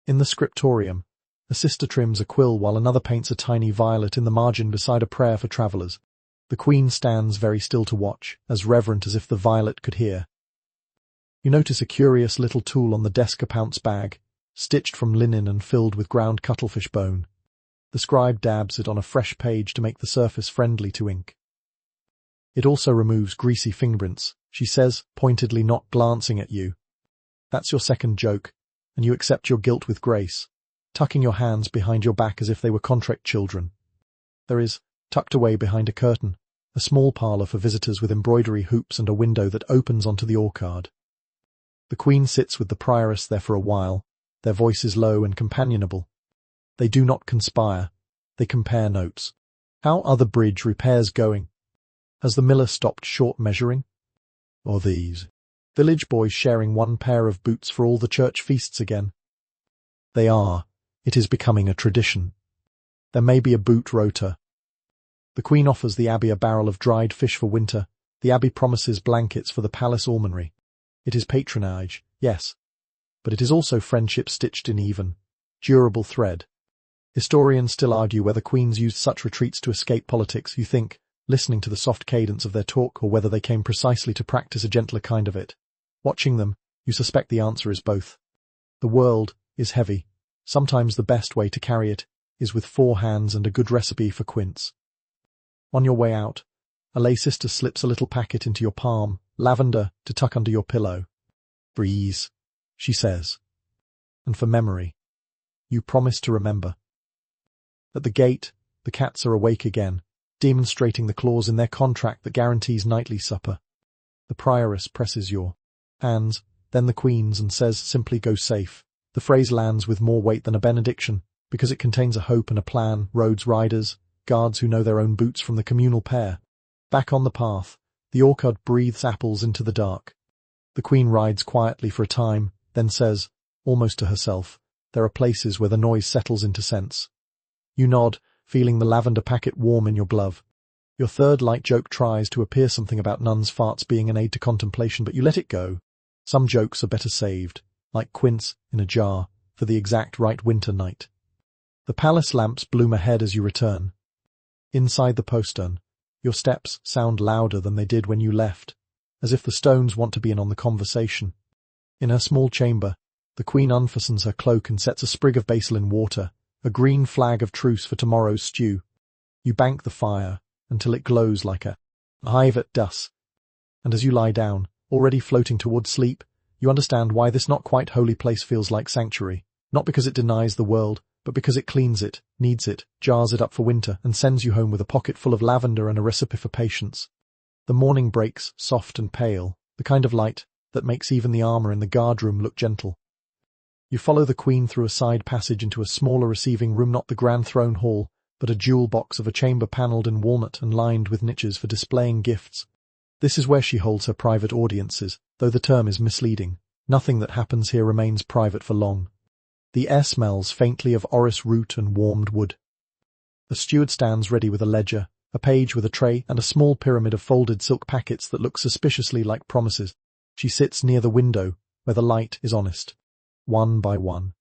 In the scriptorium, a sister trims a quill while another paints a tiny violet in the margin beside a prayer for travellers. The Queen stands very still to watch, as reverent as if the violet could hear. You notice a curious little tool on the desk, a pounce bag, stitched from linen and filled with ground cuttlefish bone. The scribe dabs it on a fresh page to make the surface friendly to ink. It also removes greasy fingerprints, she says, pointedly, not glancing at you. That's your second joke, and you accept your guilt with grace, tucking your hands behind your back as if they were contrite children. There is, tucked away behind a curtain, a small parlour for visitors with embroidery hoops and a window that opens onto the orchard. The Queen sits with the prioress there for a while, their voices low and companionable. They do not conspire, they compare notes. How are the bridge repairs going? Has the miller stopped short measuring? Or these village boys sharing one pair of boots for all the church feasts again? They are. It is becoming a tradition. There may be a boot rota. The Queen offers the Abbey a barrel of dried fish for winter. The Abbey promises blankets for the palace almonry. It is patronage, yes, but it is also friendship stitched in even, durable thread. Historians still argue whether queens used such retreats to escape politics, you think, listening to the soft cadence of their talk, or whether they came precisely to practice a gentler kind of it. Watching them, you suspect the answer is both. The world is heavy. Sometimes the best way to carry it is with 4 hands and a good recipe for quince. On your way out, a lay sister slips a little packet into your palm, lavender, to tuck under your pillow. Breeze, she says. And for memory. You promise to remember. At the gate, the cats are awake again, demonstrating the clause in their contract that guarantees nightly supper. The prioress presses your hands, then the Queen's, and says simply, "Go safe." The phrase lands with more weight than a benediction, because it contains a hope and a plan. Roads riders, guards who know their own boots from the communal pair. Back on the path, the orchard breathes apples into the dark. The Queen rides quietly for a time, then says, almost to herself, "There are places where the noise settles into sense." You nod, feeling the lavender packet warm in your glove. Your third light joke tries to appear something about nuns' farts being an aid to contemplation, but you let it go. Some jokes are better saved, like quince in a jar, for the exact right winter night. The palace lamps bloom ahead as you return. Inside the postern, your steps sound louder than they did when you left, as if the stones want to be in on the conversation. In her small chamber, the Queen unfastens her cloak and sets a sprig of basil in water, a green flag of truce for tomorrow's stew. You bank the fire until it glows like a hive at dusk. And as you lie down, already floating towards sleep, you understand why this not quite holy place feels like sanctuary, not because it denies the world, but because it cleans it, kneads it, jars it up for winter, and sends you home with a pocket full of lavender and a recipe for patience. The morning breaks, soft and pale, the kind of light that makes even the armour in the guardroom look gentle. You follow the Queen through a side passage into a smaller receiving room, not the grand throne hall, but a jewel box of a chamber panelled in walnut and lined with niches for displaying gifts. This is where she holds her private audiences, though the term is misleading. Nothing that happens here remains private for long. The air smells faintly of orris root and warmed wood. The steward stands ready with a ledger, a page with a tray, and a small pyramid of folded silk packets that look suspiciously like promises. She sits near the window, where the light is honest. One by one,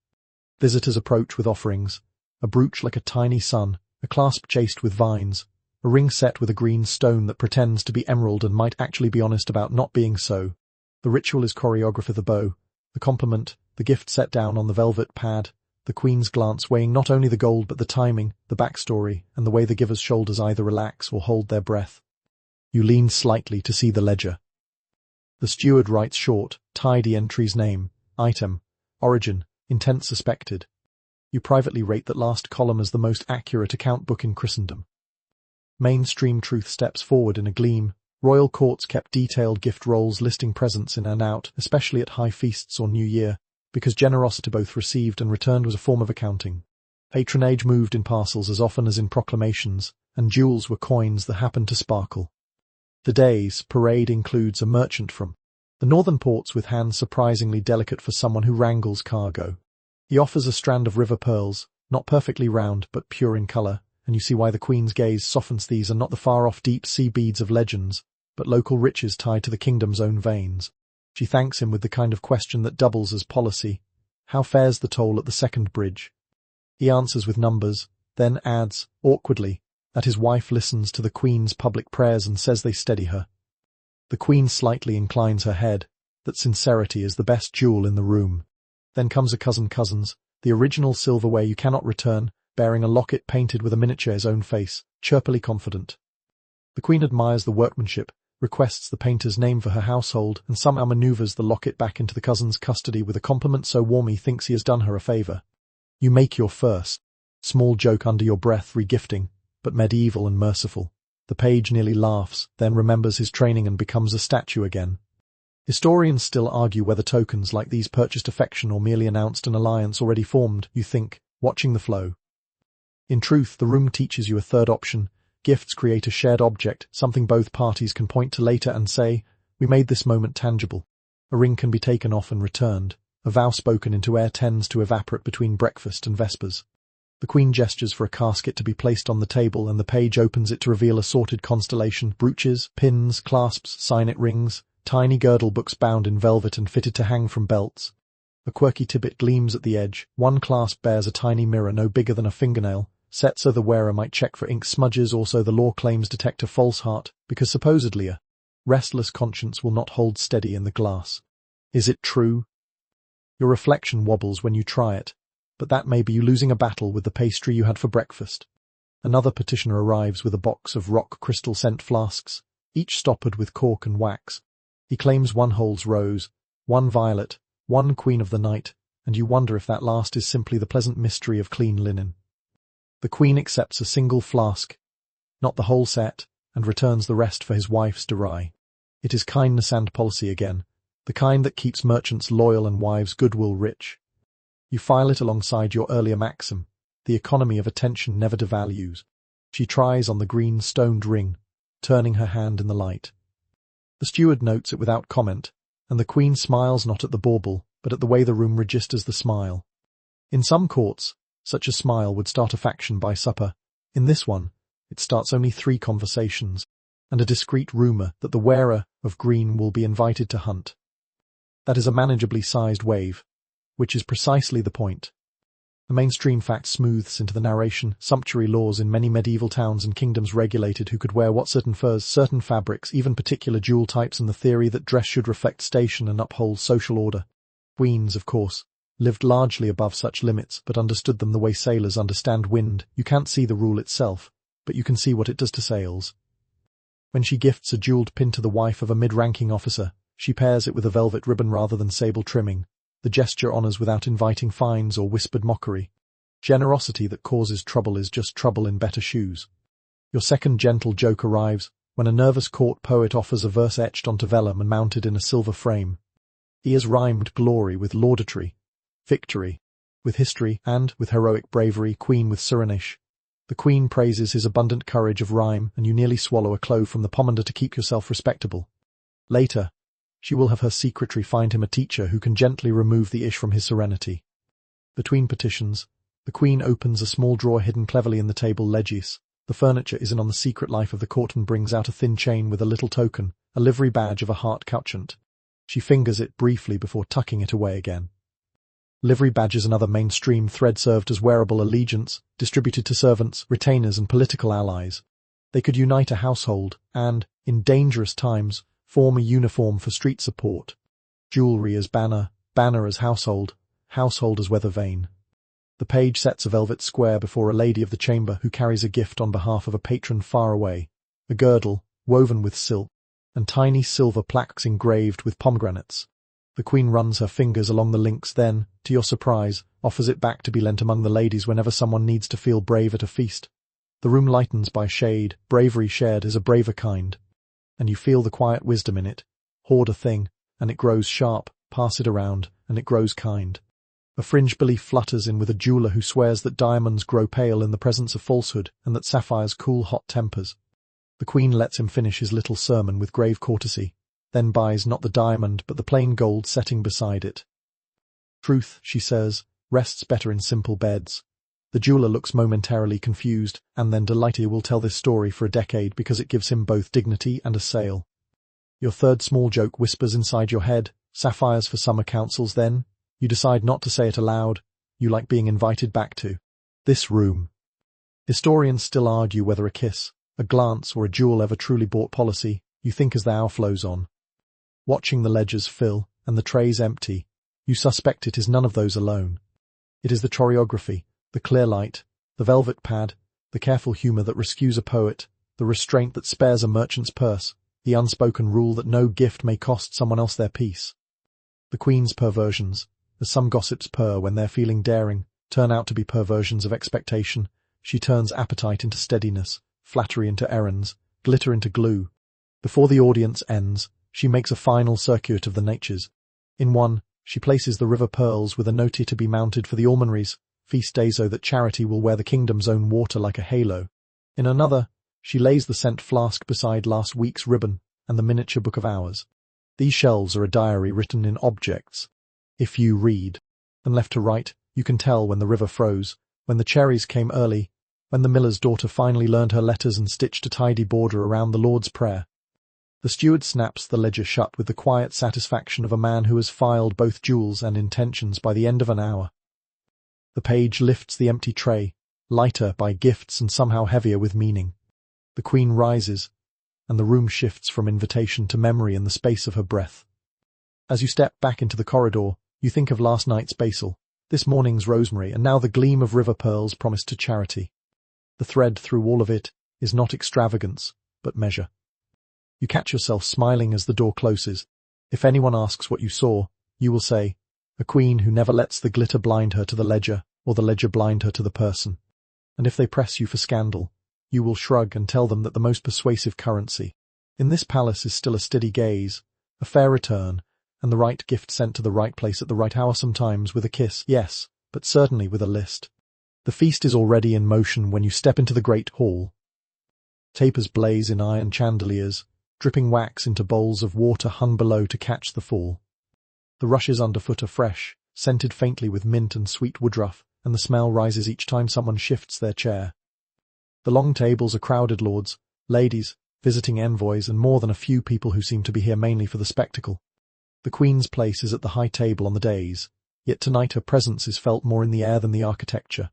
visitors approach with offerings, a brooch like a tiny sun, a clasp chased with vines, a ring set with a green stone that pretends to be emerald and might actually be honest about not being so. The ritual is choreographed with the bow, the compliment, the gift set down on the velvet pad, the Queen's glance weighing not only the gold but the timing, the backstory, and the way the giver's shoulders either relax or hold their breath. You lean slightly to see the ledger. The steward writes short, tidy entries: name, item, origin, intent suspected. You privately rate that last column as the most accurate account book in Christendom. Mainstream truth steps forward in a gleam. Royal courts kept detailed gift rolls listing presents in and out, especially at high feasts or New Year, because generosity both received and returned was a form of accounting. Patronage moved in parcels as often as in proclamations, and jewels were coins that happened to sparkle. Today's parade includes a merchant from the northern ports with hands surprisingly delicate for someone who wrangles cargo. He offers a strand of river pearls, not perfectly round but pure in colour, and you see why the Queen's gaze softens. These are not the far-off deep-sea beads of legends, but local riches tied to the kingdom's own veins. She thanks him with the kind of question that doubles as policy. How fares the toll at the second bridge? He answers with numbers, then adds, awkwardly, that his wife listens to the Queen's public prayers and says they steady her. The Queen slightly inclines her head, that sincerity is the best jewel in the room. Then comes a cousins, the original silverware you cannot return, bearing a locket painted with a miniature's own face, chirpily confident. The Queen admires the workmanship, requests the painter's name for her household, and somehow maneuvers the locket back into the cousin's custody with a compliment so warm he thinks he has done her a favour. You make your first small joke under your breath, regifting, but medieval and merciful. The page nearly laughs, then remembers his training and becomes a statue again. Historians still argue whether tokens like these purchased affection or merely announced an alliance already formed, you think, watching the flow. In truth, the room teaches you a third option. Gifts create a shared object, something both parties can point to later and say, we made this moment tangible. A ring can be taken off and returned. A vow spoken into air tends to evaporate between breakfast and vespers. The Queen gestures for a casket to be placed on the table, and the page opens it to reveal a sorted constellation: brooches, pins, clasps, signet rings, tiny girdle books bound in velvet and fitted to hang from belts. A quirky tippet gleams at the edge. One clasp bears a tiny mirror no bigger than a fingernail, set so the wearer might check for ink smudges, or so the law claims detect a false heart, because supposedly a restless conscience will not hold steady in the glass. Is it true? Your reflection wobbles when you try it, but that may be you losing a battle with the pastry you had for breakfast. Another petitioner arrives with a box of rock crystal scent flasks, each stoppered with cork and wax. He claims one holds rose, one violet, one queen of the night, and you wonder if that last is simply the pleasant mystery of clean linen. The Queen accepts a single flask, not the whole set, and returns the rest for his wife's dowry. It is kindness and policy again, the kind that keeps merchants loyal and wives' goodwill rich. You file it alongside your earlier maxim: the economy of attention never devalues. She tries on the green stoned ring, turning her hand in the light. The steward notes it without comment, and the Queen smiles not at the bauble, but at the way the room registers the smile. In some courts, such a smile would start a faction by supper. In this one, it starts only 3 conversations, and a discreet rumour that the wearer of green will be invited to hunt. That is a manageably sized wave, which is precisely the point. The mainstream fact smooths into the narration. Sumptuary laws in many medieval towns and kingdoms regulated who could wear what, certain furs, certain fabrics, even particular jewel types, and the theory that dress should reflect station and uphold social order. Queens, of course, lived largely above such limits, but understood them the way sailors understand wind. You can't see the rule itself, but you can see what it does to sails. When she gifts a jeweled pin to the wife of a mid-ranking officer, she pairs it with a velvet ribbon rather than sable trimming. The gesture honors without inviting fines or whispered mockery. Generosity that causes trouble is just trouble in better shoes. Your second gentle joke arrives when a nervous court poet offers a verse etched onto vellum and mounted in a silver frame. He has rhymed glory with laudatory, victory with history, and, with heroic bravery, queen with Cyrenaish. The Queen praises his abundant courage of rhyme, and you nearly swallow a clove from the pomander to keep yourself respectable. Later, she will have her secretary find him a teacher who can gently remove the ish from his serenity. Between petitions, the Queen opens a small drawer hidden cleverly in the table legis. The furniture isn't on the secret life of the court, and brings out a thin chain with a little token, a livery badge of a heart couchant. She fingers it briefly before tucking it away again. Livery badges, another mainstream thread, served as wearable allegiance, distributed to servants, retainers, and political allies. They could unite a household and, in dangerous times, form a uniform for street support. Jewelry as banner, banner as household, household as weather vane. The page sets a velvet square before a lady of the chamber who carries a gift on behalf of a patron far away. A girdle, woven with silk, and tiny silver plaques engraved with pomegranates. The Queen runs her fingers along the links, then, to your surprise, offers it back to be lent among the ladies whenever someone needs to feel brave at a feast. The room lightens by shade. Bravery shared is a braver kind. And you feel the quiet wisdom in it. Hoard a thing, and it grows sharp. Pass it around, and it grows kind. A fringe belief flutters in with a jeweller who swears that diamonds grow pale in the presence of falsehood, and that sapphires cool hot tempers. The Queen lets him finish his little sermon with grave courtesy, then buys not the diamond but the plain gold setting beside it. Truth, she says, rests better in simple beds. The jeweller looks momentarily confused, and then delighted. He will tell this story for a decade because it gives him both dignity and a sale. Your third small joke whispers inside your head, sapphires for summer councils. Then, you decide not to say it aloud. You like being invited back to this room. Historians still argue whether a kiss, a glance, or a jewel ever truly bought policy. You think as the hour flows on. Watching the ledgers fill, and the trays empty, you suspect it is none of those alone. It is the choreography, the clear light, The velvet pad, the careful humor that rescues a poet, the restraint that spares a merchant's purse, the unspoken rule that no gift may cost someone else their peace. The Queen's perversions, as some gossips purr when they're feeling daring, turn out to be perversions of expectation. She turns appetite into steadiness, flattery into errands, glitter into glue. Before the audience ends, she makes a final circuit of the natures. In one, she places the river pearls with a note to be mounted for the almonries, feast days so that charity will wear the kingdom's own water like a halo. In another, she lays the scent flask beside last week's ribbon and the miniature book of hours. These shelves are a diary written in objects. If you read, and left to right, you can tell when the river froze, when the cherries came early, when the miller's daughter finally learned her letters and stitched a tidy border around the Lord's Prayer. The steward snaps the ledger shut with the quiet satisfaction of a man who has filed both jewels and intentions by the end of an hour. The page lifts the empty tray, lighter by gifts and somehow heavier with meaning. The Queen rises, and the room shifts from invitation to memory in the space of her breath. As you step back into the corridor, you think of last night's basil, this morning's rosemary, and now the gleam of river pearls promised to charity. The thread through all of it is not extravagance, but measure. You catch yourself smiling as the door closes. If anyone asks what you saw, you will say, a queen who never lets the glitter blind her to the ledger, or the ledger blind her to the person. And if they press you for scandal, you will shrug and tell them that the most persuasive currency in this palace is still a steady gaze, a fair return, and the right gift sent to the right place at the right hour, sometimes with a kiss, yes, but certainly with a list. The feast is already in motion when you step into the great hall. Tapers blaze in iron chandeliers, dripping wax into bowls of water hung below to catch the fall. The rushes underfoot are fresh, scented faintly with mint and sweet woodruff, and the smell rises each time someone shifts their chair. The long tables are crowded, lords, ladies, visiting envoys, and more than a few people who seem to be here mainly for the spectacle. The Queen's place is at the high table on the dais, yet tonight her presence is felt more in the air than the architecture.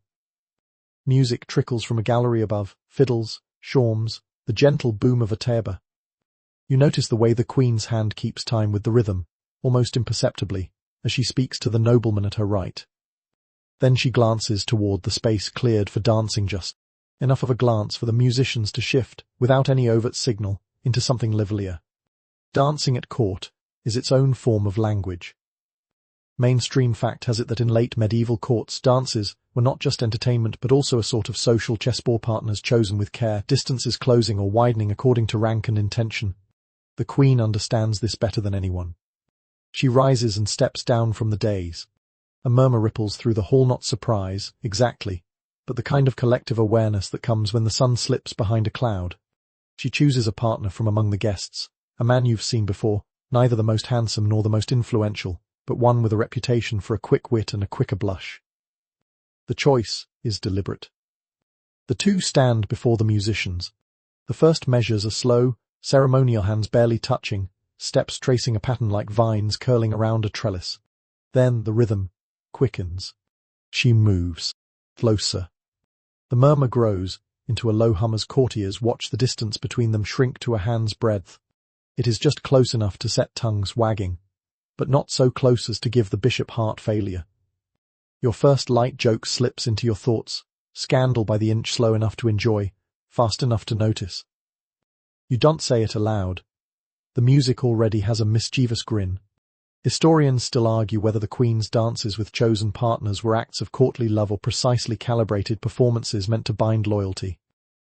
Music trickles from a gallery above, fiddles, shawms, the gentle boom of a tabor. You notice the way the Queen's hand keeps time with the rhythm, almost imperceptibly, as she speaks to the nobleman at her right. Then she glances toward the space cleared for dancing, just enough of a glance for the musicians to shift, without any overt signal, into something livelier. Dancing at court is its own form of language. Mainstream fact has it that in late medieval courts, dances were not just entertainment but also a sort of social chessboard, partners chosen with care, distances closing or widening according to rank and intention. The Queen understands this better than anyone. She rises and steps down from the dais. A murmur ripples through the hall, not surprise, exactly, but the kind of collective awareness that comes when the sun slips behind a cloud. She chooses a partner from among the guests, a man you've seen before, neither the most handsome nor the most influential, but one with a reputation for a quick wit and a quicker blush. The choice is deliberate. The two stand before the musicians. The first measures are slow, ceremonial, hands barely touching, steps tracing a pattern like vines curling around a trellis. Then the rhythm quickens. She moves closer. The murmur grows into a low hum as courtiers watch the distance between them shrink to a hand's breadth. It is just close enough to set tongues wagging, but not so close as to give the bishop heart failure. Your first light joke slips into your thoughts, scandal by the inch, slow enough to enjoy, fast enough to notice. You don't say it aloud. The music already has a mischievous grin. Historians still argue whether the Queen's dances with chosen partners were acts of courtly love or precisely calibrated performances meant to bind loyalty.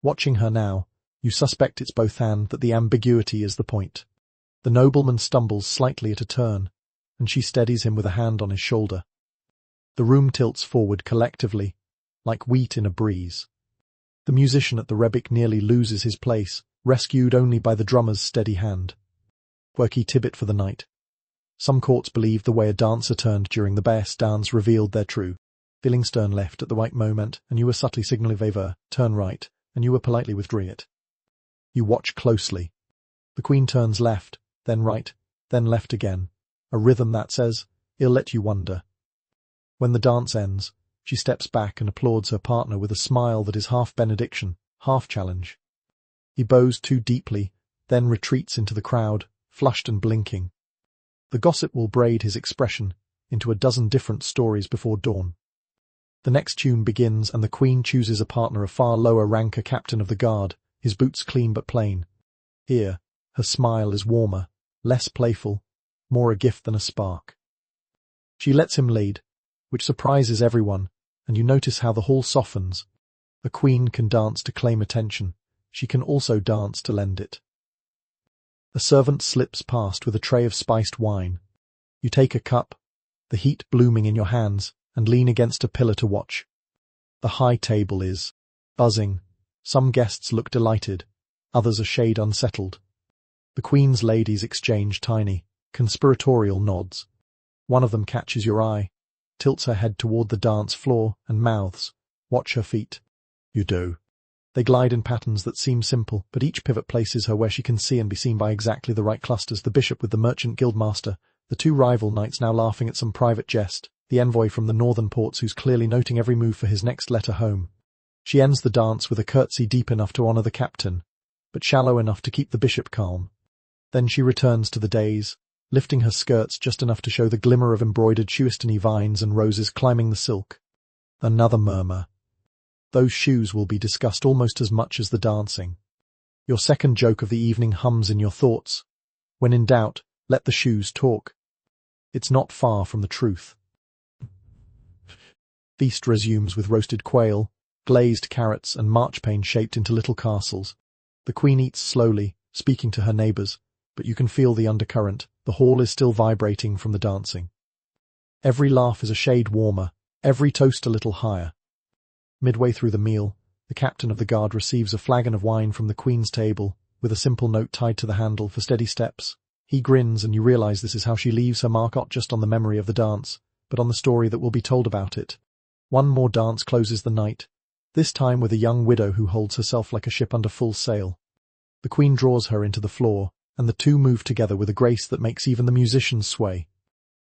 Watching her now, you suspect it's both and that the ambiguity is the point. The nobleman stumbles slightly at a turn, and she steadies him with a hand on his shoulder. The room tilts forward collectively, like wheat in a breeze. The musician at the rebec nearly loses his place, rescued only by the drummer's steady hand. Quirky tidbit for the night. Some courts believe the way a dancer turned during the bass dance revealed their true feeling. Stern left at the right moment, and you were subtly signaling favor, turn right, and you were politely withdrawing it. You watch closely. The Queen turns left, then right, then left again, a rhythm that says, "I'll let you wonder." When the dance ends, she steps back and applauds her partner with a smile that is half benediction, half challenge. He bows too deeply, then retreats into the crowd, flushed and blinking. The gossip will braid his expression into a dozen different stories before dawn. The next tune begins and the queen chooses a partner of far lower rank, a captain of the guard, his boots clean but plain. Here, her smile is warmer, less playful, more a gift than a spark. She lets him lead, which surprises everyone, and you notice how the hall softens. A queen can dance to claim attention. She can also dance to lend it. A servant slips past with a tray of spiced wine. You take a cup, the heat blooming in your hands, and lean against a pillar to watch. The high table is buzzing. Some guests look delighted, others a shade unsettled. The queen's ladies exchange tiny, conspiratorial nods. One of them catches your eye, tilts her head toward the dance floor, and mouths, "Watch her feet." You do. They glide in patterns that seem simple, but each pivot places her where she can see and be seen by exactly the right clusters. The bishop with the merchant guildmaster, the two rival knights now laughing at some private jest, the envoy from the northern ports who's clearly noting every move for his next letter home. She ends the dance with a curtsy deep enough to honor the captain, but shallow enough to keep the bishop calm. Then she returns to the days, lifting her skirts just enough to show the glimmer of embroidered Shuistany vines and roses climbing the silk. Another murmur. Those shoes will be discussed almost as much as the dancing. Your second joke of the evening hums in your thoughts. When in doubt, let the shoes talk. It's not far from the truth. Feast resumes with roasted quail, glazed carrots and marchpane shaped into little castles. The queen eats slowly, speaking to her neighbours, but you can feel the undercurrent. The hall is still vibrating from the dancing. Every laugh is a shade warmer, every toast a little higher. Midway through the meal, the captain of the guard receives a flagon of wine from the queen's table, with a simple note tied to the handle for steady steps. He grins and you realize this is how she leaves her mark, not just on the memory of the dance, but on the story that will be told about it. One more dance closes the night, this time with a young widow who holds herself like a ship under full sail. The queen draws her into the floor, and the two move together with a grace that makes even the musicians sway.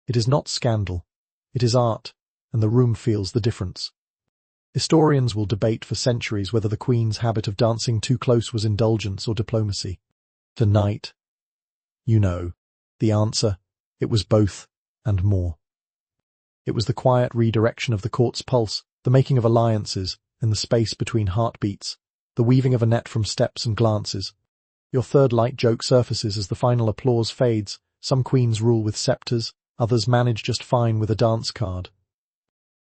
It is not scandal, it is art, and the room feels the difference. Historians will debate for centuries whether the queen's habit of dancing too close was indulgence or diplomacy. Tonight, you know, the answer, it was both, and more. It was the quiet redirection of the court's pulse, the making of alliances, in the space between heartbeats, the weaving of a net from steps and glances. Your third light joke surfaces as the final applause fades. Some queens rule with scepters, others manage just fine with a dance card.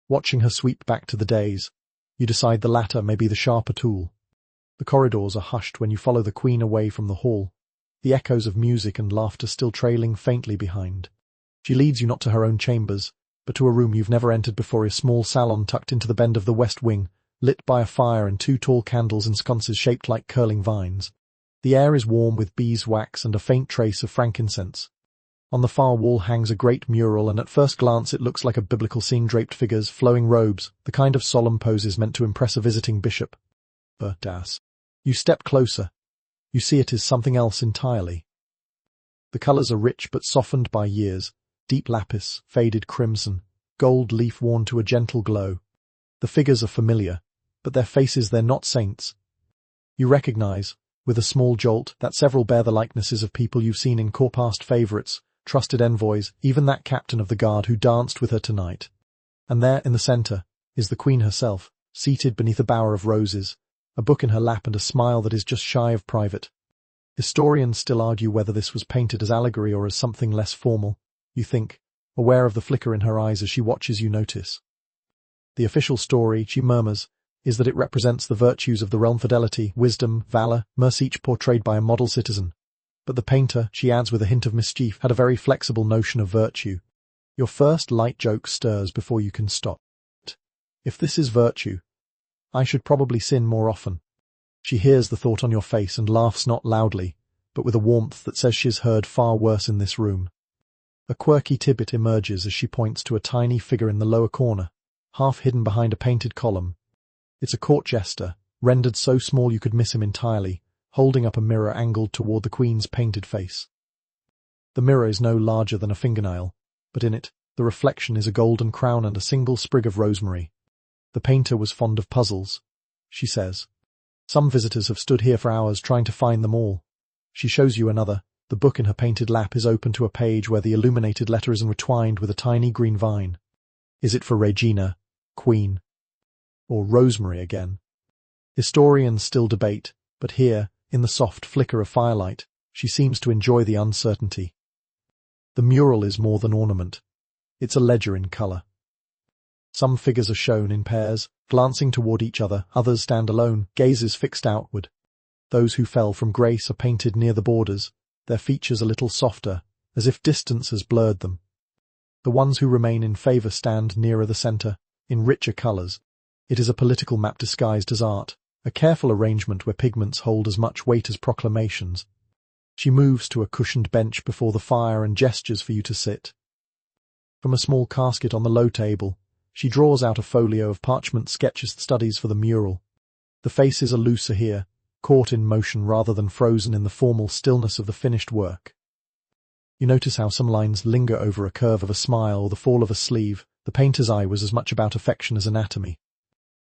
Watching her sweep back to the days, you decide the latter may be the sharper tool. The corridors are hushed when you follow the queen away from the hall, the echoes of music and laughter still trailing faintly behind. She leads you not to her own chambers, but to a room you've never entered before, a small salon tucked into the bend of the west wing, lit by a fire and two tall candles in sconces shaped like curling vines. The air is warm with beeswax and a faint trace of frankincense. On the far wall hangs a great mural, and at first glance it looks like a biblical scene, draped figures, flowing robes, the kind of solemn poses meant to impress a visiting bishop. You step closer. You see it is something else entirely. The colours are rich but softened by years, deep lapis, faded crimson, gold leaf worn to a gentle glow. The figures are familiar, but their faces, they're not saints. You recognize, with a small jolt, that several bear the likenesses of people you've seen in court, past favourites, trusted envoys, even that captain of the guard who danced with her tonight. And there, in the centre, is the queen herself, seated beneath a bower of roses, a book in her lap and a smile that is just shy of private. Historians still argue whether this was painted as allegory or as something less formal. You think, aware of the flicker in her eyes as she watches you notice. The official story, she murmurs, is that it represents the virtues of the realm: fidelity, wisdom, valor, mercy, each portrayed by a model citizen. But the painter, she adds with a hint of mischief, had a very flexible notion of virtue. Your first light joke stirs before you can stop. If this is virtue, I should probably sin more often. She hears the thought on your face and laughs, not loudly, but with a warmth that says she's heard far worse in this room. A quirky tidbit emerges as she points to a tiny figure in the lower corner, half hidden behind a painted column. It's a court jester, rendered so small you could miss him entirely, holding up a mirror angled toward the queen's painted face. The mirror is no larger than a fingernail, but in it, the reflection is a golden crown and a single sprig of rosemary. The painter was fond of puzzles, she says. Some visitors have stood here for hours trying to find them all. She shows you another. The book in her painted lap is open to a page where the illuminated letter is entwined with a tiny green vine. Is it for Regina, Queen? or rosemary again. Historians still debate, but here, in the soft flicker of firelight, she seems to enjoy the uncertainty. The mural is more than ornament. It's a ledger in colour. Some figures are shown in pairs, glancing toward each other, others stand alone, gazes fixed outward. Those who fell from grace are painted near the borders, their features a little softer, as if distance has blurred them. The ones who remain in favour stand nearer the centre, in richer colours. It is a political map disguised as art, a careful arrangement where pigments hold as much weight as proclamations. She moves to a cushioned bench before the fire and gestures for you to sit. From a small casket on the low table, she draws out a folio of parchment sketches studies for the mural. The faces are looser here, caught in motion rather than frozen in the formal stillness of the finished work. You notice how some lines linger over a curve of a smile or the fall of a sleeve. The painter's eye was as much about affection as anatomy.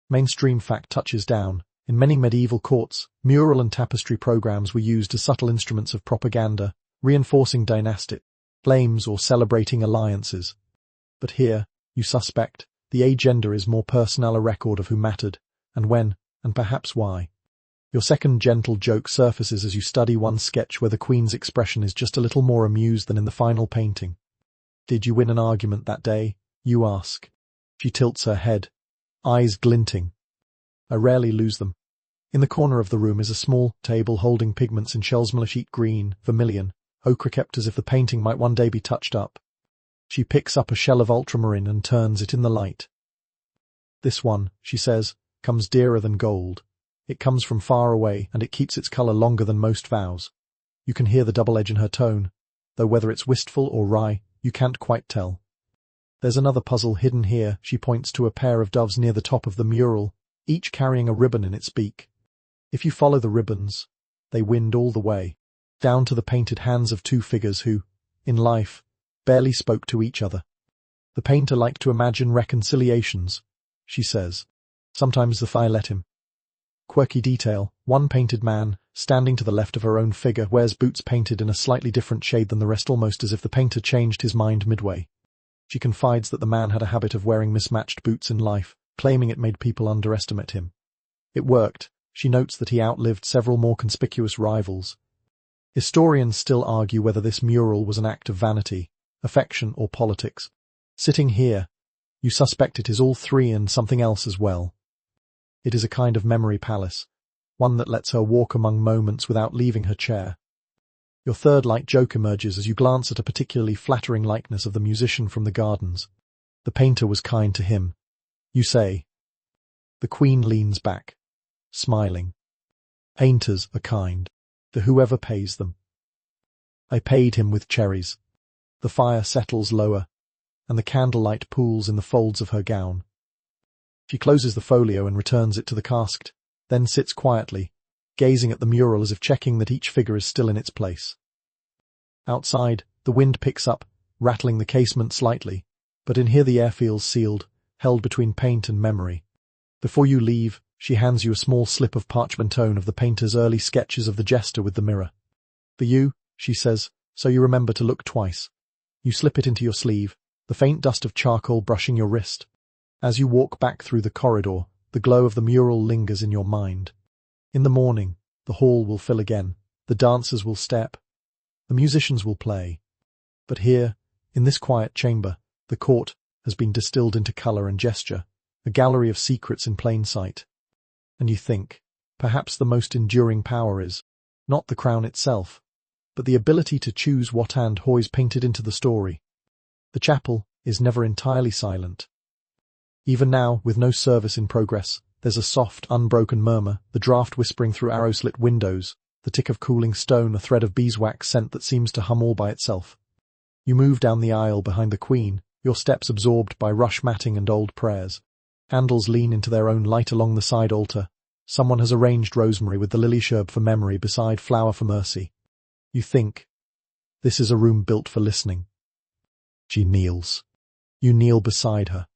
Mainstream fact touches down. In many medieval courts, mural and tapestry programs were used as subtle instruments of propaganda, reinforcing dynastic claims or celebrating alliances. But here, you suspect, the agenda is more personal, a record of who mattered, and when, and perhaps why. Your second gentle joke surfaces as you study one sketch where the Queen's expression is just a little more amused than in the final painting. "Did you win an argument that day?" you ask. She tilts her head, eyes glinting. "I rarely lose them." In the corner of the room is a small table holding pigments in shells, malachite green, vermilion, ochre, kept as if the painting might one day be touched up. She picks up a shell of ultramarine and turns it in the light. "This one," she says, "comes dearer than gold. It comes from far away, and it keeps its colour longer than most vows." You can hear the double edge in her tone, though whether it's wistful or wry, you can't quite tell. "There's another puzzle hidden here." She points to a pair of doves near the top of the mural, each carrying a ribbon in its beak. If you follow the ribbons, they wind all the way, down to the painted hands of two figures who, in life, barely spoke to each other. "The painter liked to imagine reconciliations," she says. "Sometimes the fire let him." Quirky detail, one painted man, standing to the left of her own figure, wears boots painted in a slightly different shade than the rest, almost as if the painter changed his mind midway. She confides that the man had a habit of wearing mismatched boots in life, claiming it made people underestimate him. It worked. She notes that he outlived several more conspicuous rivals. Historians still argue whether this mural was an act of vanity, affection, or politics. Sitting here, you suspect it is all three and something else as well. It is a kind of memory palace, one that lets her walk among moments without leaving her chair. Your third light joke emerges as you glance at a particularly flattering likeness of the musician from the gardens. "The painter was kind to him," you say. The Queen leans back, smiling. "Painters are kind to whoever pays them. I paid him with cherries." The fire settles lower, and the candlelight pools in the folds of her gown. She closes the folio and returns it to the casket, then sits quietly, gazing at the mural as if checking that each figure is still in its place. Outside, the wind picks up, rattling the casement slightly, but in here the air feels sealed, held between paint and memory. Before you leave, she hands you a small slip of parchment tone of the painter's early sketches of the jester with the mirror. "For you," she says, "so you remember to look twice." You slip it into your sleeve, the faint dust of charcoal brushing your wrist. As you walk back through the corridor, the glow of the mural lingers in your mind. In the morning, the hall will fill again, the dancers will step, the musicians will play. But here, in this quiet chamber, the court has been distilled into colour and gesture, a gallery of secrets in plain sight. And you think, perhaps the most enduring power is, not the crown itself, but the ability to choose what hand is painted into the story. The chapel is never entirely silent. Even now, with no service in progress, there's a soft, unbroken murmur, the draught whispering through arrow-slit windows, the tick of cooling stone, a thread of beeswax scent that seems to hum all by itself. You move down the aisle behind the Queen, your steps absorbed by rush matting and old prayers. Candles lean into their own light along the side altar. Someone has arranged rosemary with the lily shrub for memory beside flower for mercy. You think, this is a room built for listening. She kneels. You kneel beside her.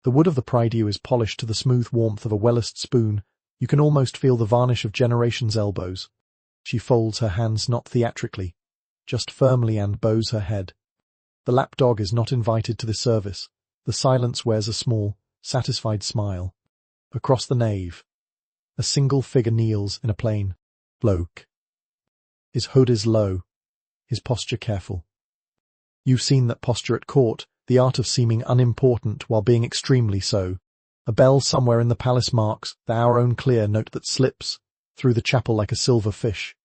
The wood of the prie-dieu is polished to the smooth warmth of a well-used spoon. You can almost feel the varnish of generations' elbows. She folds her hands not theatrically, just firmly, and bows her head. The lapdog is not invited to the service. The silence wears a small, satisfied smile. Across the nave, a single figure kneels in a plain cloak. His hood is low, his posture careful. You've seen that posture at court, the art of seeming unimportant while being extremely so. A bell somewhere in the palace marks our own clear note that slips through the chapel like a silver fish.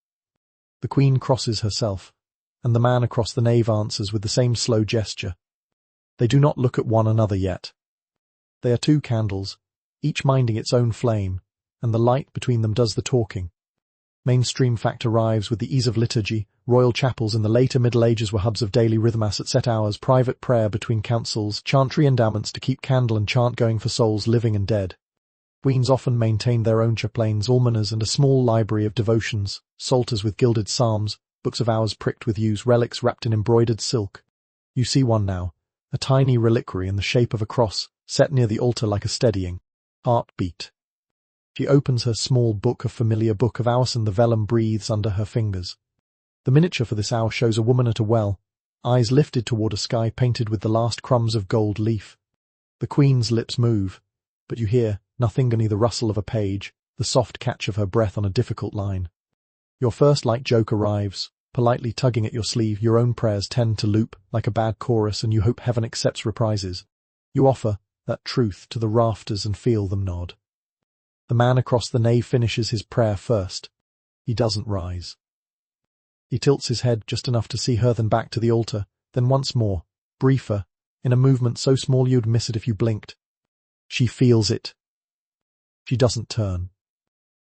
The Queen crosses herself, and the man across the nave answers with the same slow gesture. They do not look at one another yet. They are two candles, each minding its own flame, and the light between them does the talking. Mainstream fact arrives with the ease of liturgy. Royal chapels in the later Middle Ages were hubs of daily rhythm mass at set hours, private prayer between councils, chantry endowments to keep candle and chant going for souls living and dead. Queens often maintained their own chaplains, almoners, and a small library of devotions, psalters with gilded psalms, books of hours pricked with yews, relics wrapped in embroidered silk. You see one now, a tiny reliquary in the shape of a cross, set near the altar like a steadying heartbeat. She opens her small book, a familiar book of hours, and the vellum breathes under her fingers. The miniature for this hour shows a woman at a well, eyes lifted toward a sky painted with the last crumbs of gold leaf. The Queen's lips move, but you hear nothing, only the rustle of a page, the soft catch of her breath on a difficult line. Your first light joke arrives, politely tugging at your sleeve. Your own prayers tend to loop like a bad chorus, and you hope heaven accepts reprises. You offer that truth to the rafters and feel them nod. The man across the nave finishes his prayer first. He doesn't rise. He tilts his head just enough to see her, then back to the altar, then once more, briefer, in a movement so small you'd miss it if you blinked. She feels it. She doesn't turn.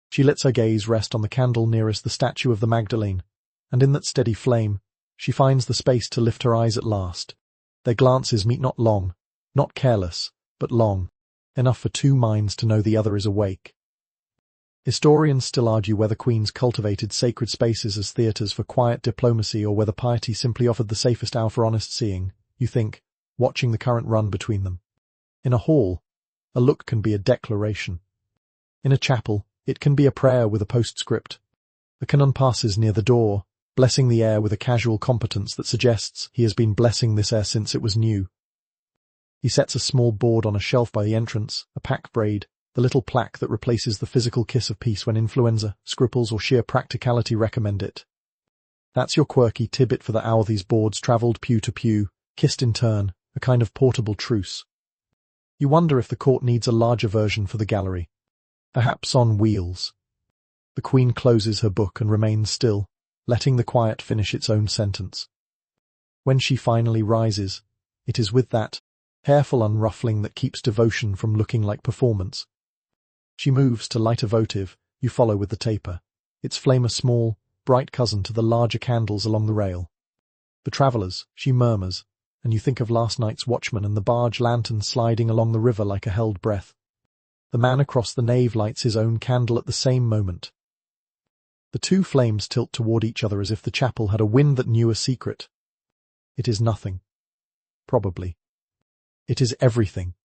She lets her gaze rest on the candle nearest the statue of the Magdalene, and in that steady flame, she finds the space to lift her eyes at last. Their glances meet, not long, not careless, but long, enough for two minds to know the other is awake. Historians still argue whether queens cultivated sacred spaces as theatres for quiet diplomacy or whether piety simply offered the safest hour for honest seeing, you think, watching the current run between them. In a hall, a look can be a declaration. In a chapel, it can be a prayer with a postscript. The canon passes near the door, blessing the air with a casual competence that suggests he has been blessing this air since it was new. He sets a small board on a shelf by the entrance, a pack braid, the little plaque that replaces the physical kiss of peace when influenza, scruples, or sheer practicality recommend it. That's your quirky tidbit for the hour. These boards travelled pew to pew, kissed in turn, a kind of portable truce. You wonder if the court needs a larger version for the gallery. Perhaps on wheels. The Queen closes her book and remains still, letting the quiet finish its own sentence. When she finally rises, it is with that careful unruffling that keeps devotion from looking like performance. She moves to light a votive. You follow with the taper, its flame a small, bright cousin to the larger candles along the rail. The travellers, she murmurs, and you think of last night's watchman and the barge lantern sliding along the river like a held breath. The man across the nave lights his own candle at the same moment. The two flames tilt toward each other as if the chapel had a wind that knew a secret. It is nothing. Probably. It is everything.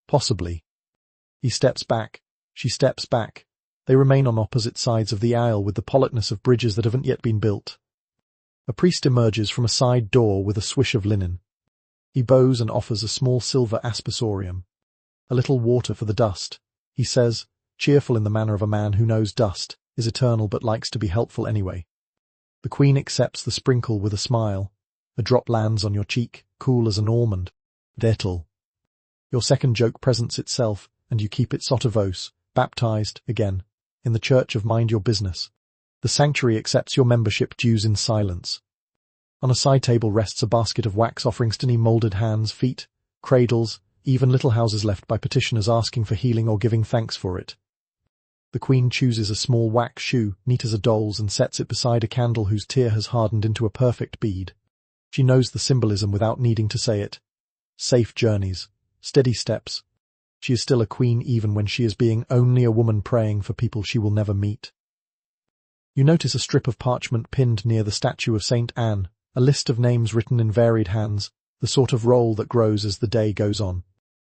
Possibly. He steps back. She steps back. They remain on opposite sides of the aisle with the politeness of bridges that haven't yet been built. A priest emerges from a side door with a swish of linen. He bows and offers a small silver aspersorium. A little water for the dust, he says, cheerful in the manner of a man who knows dust is eternal but likes to be helpful anyway. The Queen accepts the sprinkle with a smile. A drop lands on your cheek, cool as an almond. Dettel. Your second joke presents itself, and you keep it sotto voce, baptized, again, in the church of Mind Your Business. The sanctuary accepts your membership dues in silence. On a side table rests a basket of wax offerings, tiny moulded hands, feet, cradles, even little houses left by petitioners asking for healing or giving thanks for it. The Queen chooses a small wax shoe, neat as a doll's, and sets it beside a candle whose tear has hardened into a perfect bead. She knows the symbolism without needing to say it. Safe journeys, steady steps. She is still a queen even when she is being only a woman praying for people she will never meet. You notice a strip of parchment pinned near the statue of Saint Anne, a list of names written in varied hands, the sort of roll that grows as the day goes on.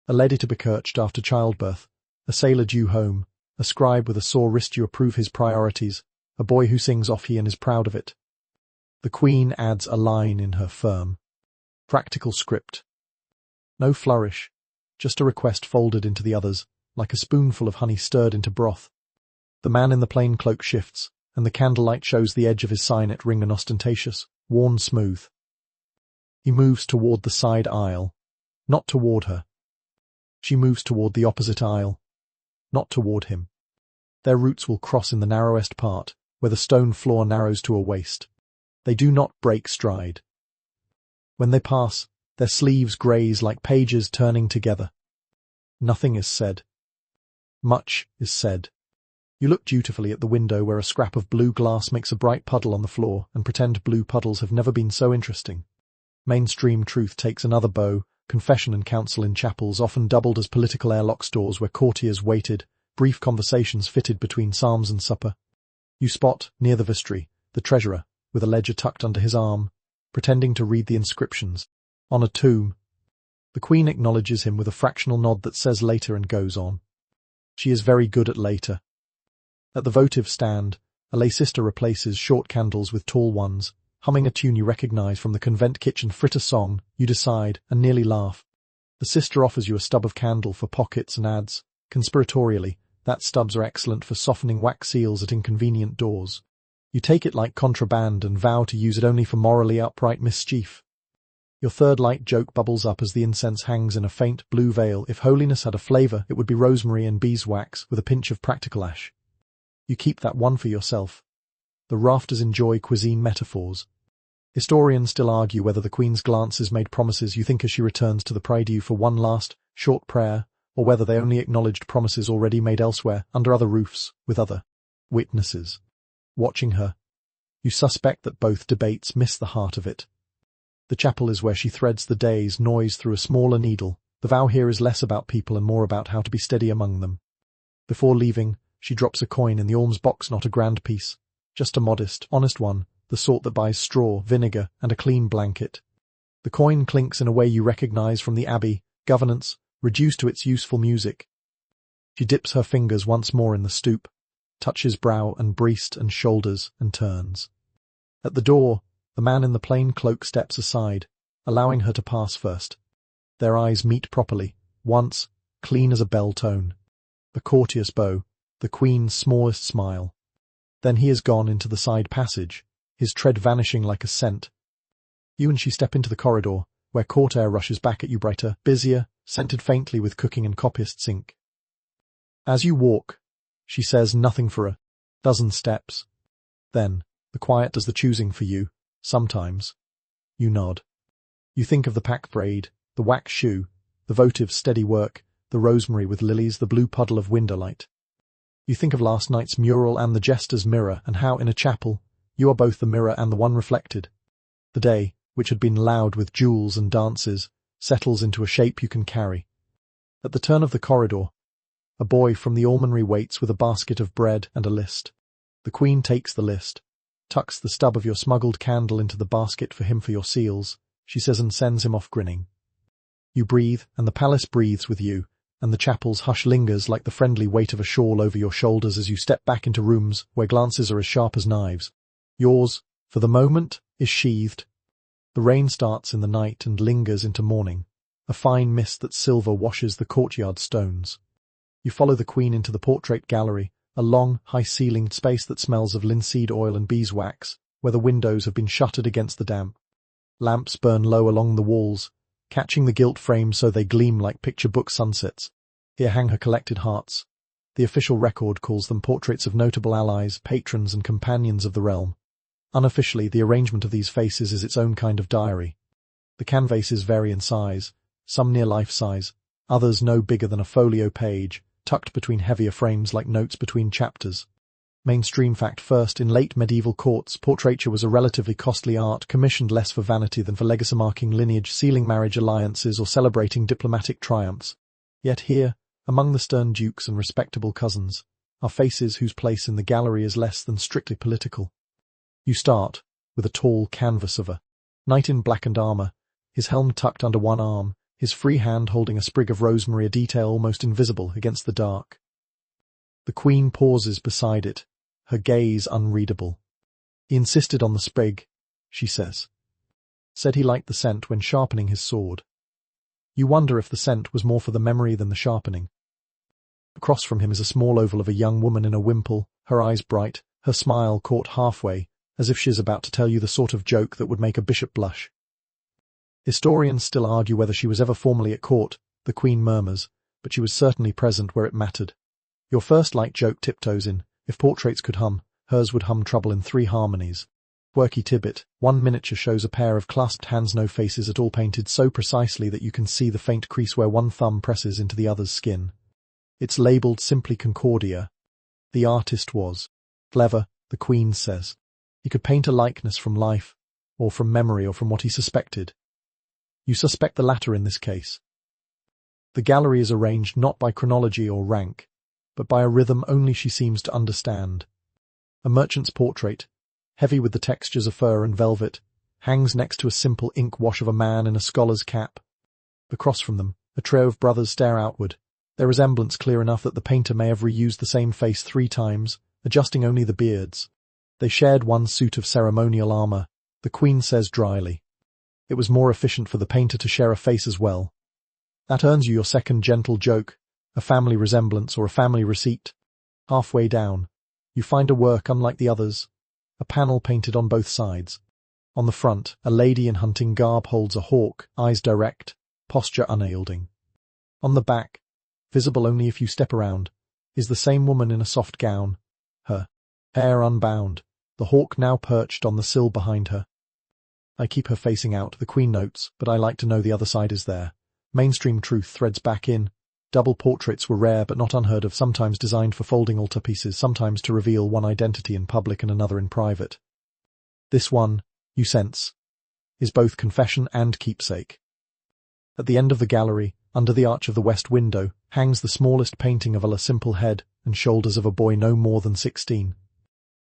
A lady to be churched after childbirth, a sailor due home, a scribe with a sore wrist you approve his priorities, a boy who sings off key and is proud of it. The Queen adds a line in her firm, practical script. No flourish, just a request folded into the others, like a spoonful of honey stirred into broth. The man in the plain cloak shifts, and the candlelight shows the edge of his signet ring an ostentatious, worn smooth. He moves toward the side aisle, not toward her. She moves toward the opposite aisle, not toward him. Their routes will cross in the narrowest part, where the stone floor narrows to a waist. They do not break stride. When they pass, their sleeves graze like pages turning together. Nothing is said. Much is said. You look dutifully at the window where a scrap of blue glass makes a bright puddle on the floor and pretend blue puddles have never been so interesting. Mainstream truth takes another bow. Confession and counsel in chapels often doubled as political airlock stores where courtiers waited, brief conversations fitted between psalms and supper. You spot, near the vestry, the treasurer, with a ledger tucked under his arm, pretending to read the inscriptions. On a tomb. The Queen acknowledges him with a fractional nod that says later and goes on. She is very good at later. At the votive stand, a lay sister replaces short candles with tall ones, humming a tune you recognize from the convent kitchen fritter song. You decide, and nearly laugh. The sister offers you a stub of candle for pockets and adds, conspiratorially, that stubs are excellent for softening wax seals at inconvenient doors. You take it like contraband and vow to use it only for morally upright mischief. Your third light joke bubbles up as the incense hangs in a faint blue veil. If holiness had a flavor, it would be rosemary and beeswax with a pinch of practical ash. You keep that one for yourself. The rafters enjoy cuisine metaphors. Historians still argue whether the Queen's glances made promises you think as she returns to the prie-dieu for one last, short prayer, or whether they only acknowledged promises already made elsewhere, under other roofs, with other witnesses. Watching her, you suspect that both debates miss the heart of it. The chapel is where she threads the day's noise through a smaller needle. The vow here is less about people and more about how to be steady among them. Before leaving, she drops a coin in the alms box, not a grand piece, just a modest, honest one, the sort that buys straw, vinegar, and a clean blanket. The coin clinks in a way you recognize from the abbey, governance, reduced to its useful music. She dips her fingers once more in the stoup, touches brow and breast and shoulders, and turns. At the door, the man in the plain cloak steps aside, allowing her to pass first. Their eyes meet properly, once, clean as a bell tone. A courteous bow, the Queen's smallest smile. Then he is gone into the side passage, his tread vanishing like a scent. You and she step into the corridor, where court air rushes back at you brighter, busier, scented faintly with cooking and copyist's ink. As you walk, she says nothing for a dozen steps. Then, the quiet does the choosing for you, sometimes. You nod. You think of the pack braid, the wax shoe, the votive steady work, the rosemary with lilies, the blue puddle of window light. You think of last night's mural and the jester's mirror, and how in a chapel, you are both the mirror and the one reflected. The day, which had been loud with jewels and dances, settles into a shape you can carry. At the turn of the corridor, a boy from the almonry waits with a basket of bread and a list. The Queen takes the list, tucks the stub of your smuggled candle into the basket for him for your seals, she says, and sends him off grinning. You breathe, and the palace breathes with you, and the chapel's hush lingers like the friendly weight of a shawl over your shoulders as you step back into rooms where glances are as sharp as knives. Yours, for the moment, is sheathed. The rain starts in the night and lingers into morning, a fine mist that silver washes the courtyard stones. You follow the Queen into the portrait gallery, a long, high-ceilinged space that smells of linseed oil and beeswax, where the windows have been shuttered against the damp. Lamps burn low along the walls, catching the gilt frames so they gleam like picture book sunsets. Here hang her collected hearts. The official record calls them portraits of notable allies, patrons, and companions of the realm. Unofficially, the arrangement of these faces is its own kind of diary. The canvases vary in size, some near life-size, others no bigger than a folio page, tucked between heavier frames like notes between chapters. Mainstream fact first, in late medieval courts, portraiture was a relatively costly art, commissioned less for vanity than for legacy-marking lineage, sealing marriage alliances, or celebrating diplomatic triumphs. Yet here, among the stern dukes and respectable cousins, are faces whose place in the gallery is less than strictly political. You start with a tall canvas of a knight in blackened armor, his helm tucked under one arm, his free hand holding a sprig of rosemary, a detail almost invisible against the dark. The Queen pauses beside it, her gaze unreadable. He insisted on the sprig, she says. Said he liked the scent when sharpening his sword. You wonder if the scent was more for the memory than the sharpening. Across from him is a small oval of a young woman in a wimple, her eyes bright, her smile caught halfway, as if she is about to tell you the sort of joke that would make a bishop blush. Historians still argue whether she was ever formally at court, the Queen murmurs, but she was certainly present where it mattered. Your first light joke tiptoes in. If portraits could hum, hers would hum Trouble in Three Harmonies. Quirky tidbit, one miniature shows a pair of clasped hands, no faces at all, painted so precisely that you can see the faint crease where one thumb presses into the other's skin. It's labelled simply Concordia. The artist was clever, the Queen says. He could paint a likeness from life, or from memory, or from what he suspected. You suspect the latter in this case. The gallery is arranged not by chronology or rank, but by a rhythm only she seems to understand. A merchant's portrait, heavy with the textures of fur and velvet, hangs next to a simple ink wash of a man in a scholar's cap. Across from them, a trio of brothers stare outward, their resemblance clear enough that the painter may have reused the same face 3 times, adjusting only the beards. They shared one suit of ceremonial armour, the Queen says dryly. It was more efficient for the painter to share a face as well. That earns you your second gentle joke, a family resemblance or a family receipt. Halfway down, you find a work unlike the others, a panel painted on both sides. On the front, a lady in hunting garb holds a hawk, eyes direct, posture unyielding. On the back, visible only if you step around, is the same woman in a soft gown, her hair unbound, the hawk now perched on the sill behind her. I keep her facing out, the Queen notes, but I like to know the other side is there. Mainstream truth threads back in. Double portraits were rare but not unheard of, sometimes designed for folding altarpieces, sometimes to reveal one identity in public and another in private. This one, you sense, is both confession and keepsake. At the end of the gallery, under the arch of the west window, hangs the smallest painting of a simple head and shoulders of a boy no more than 16.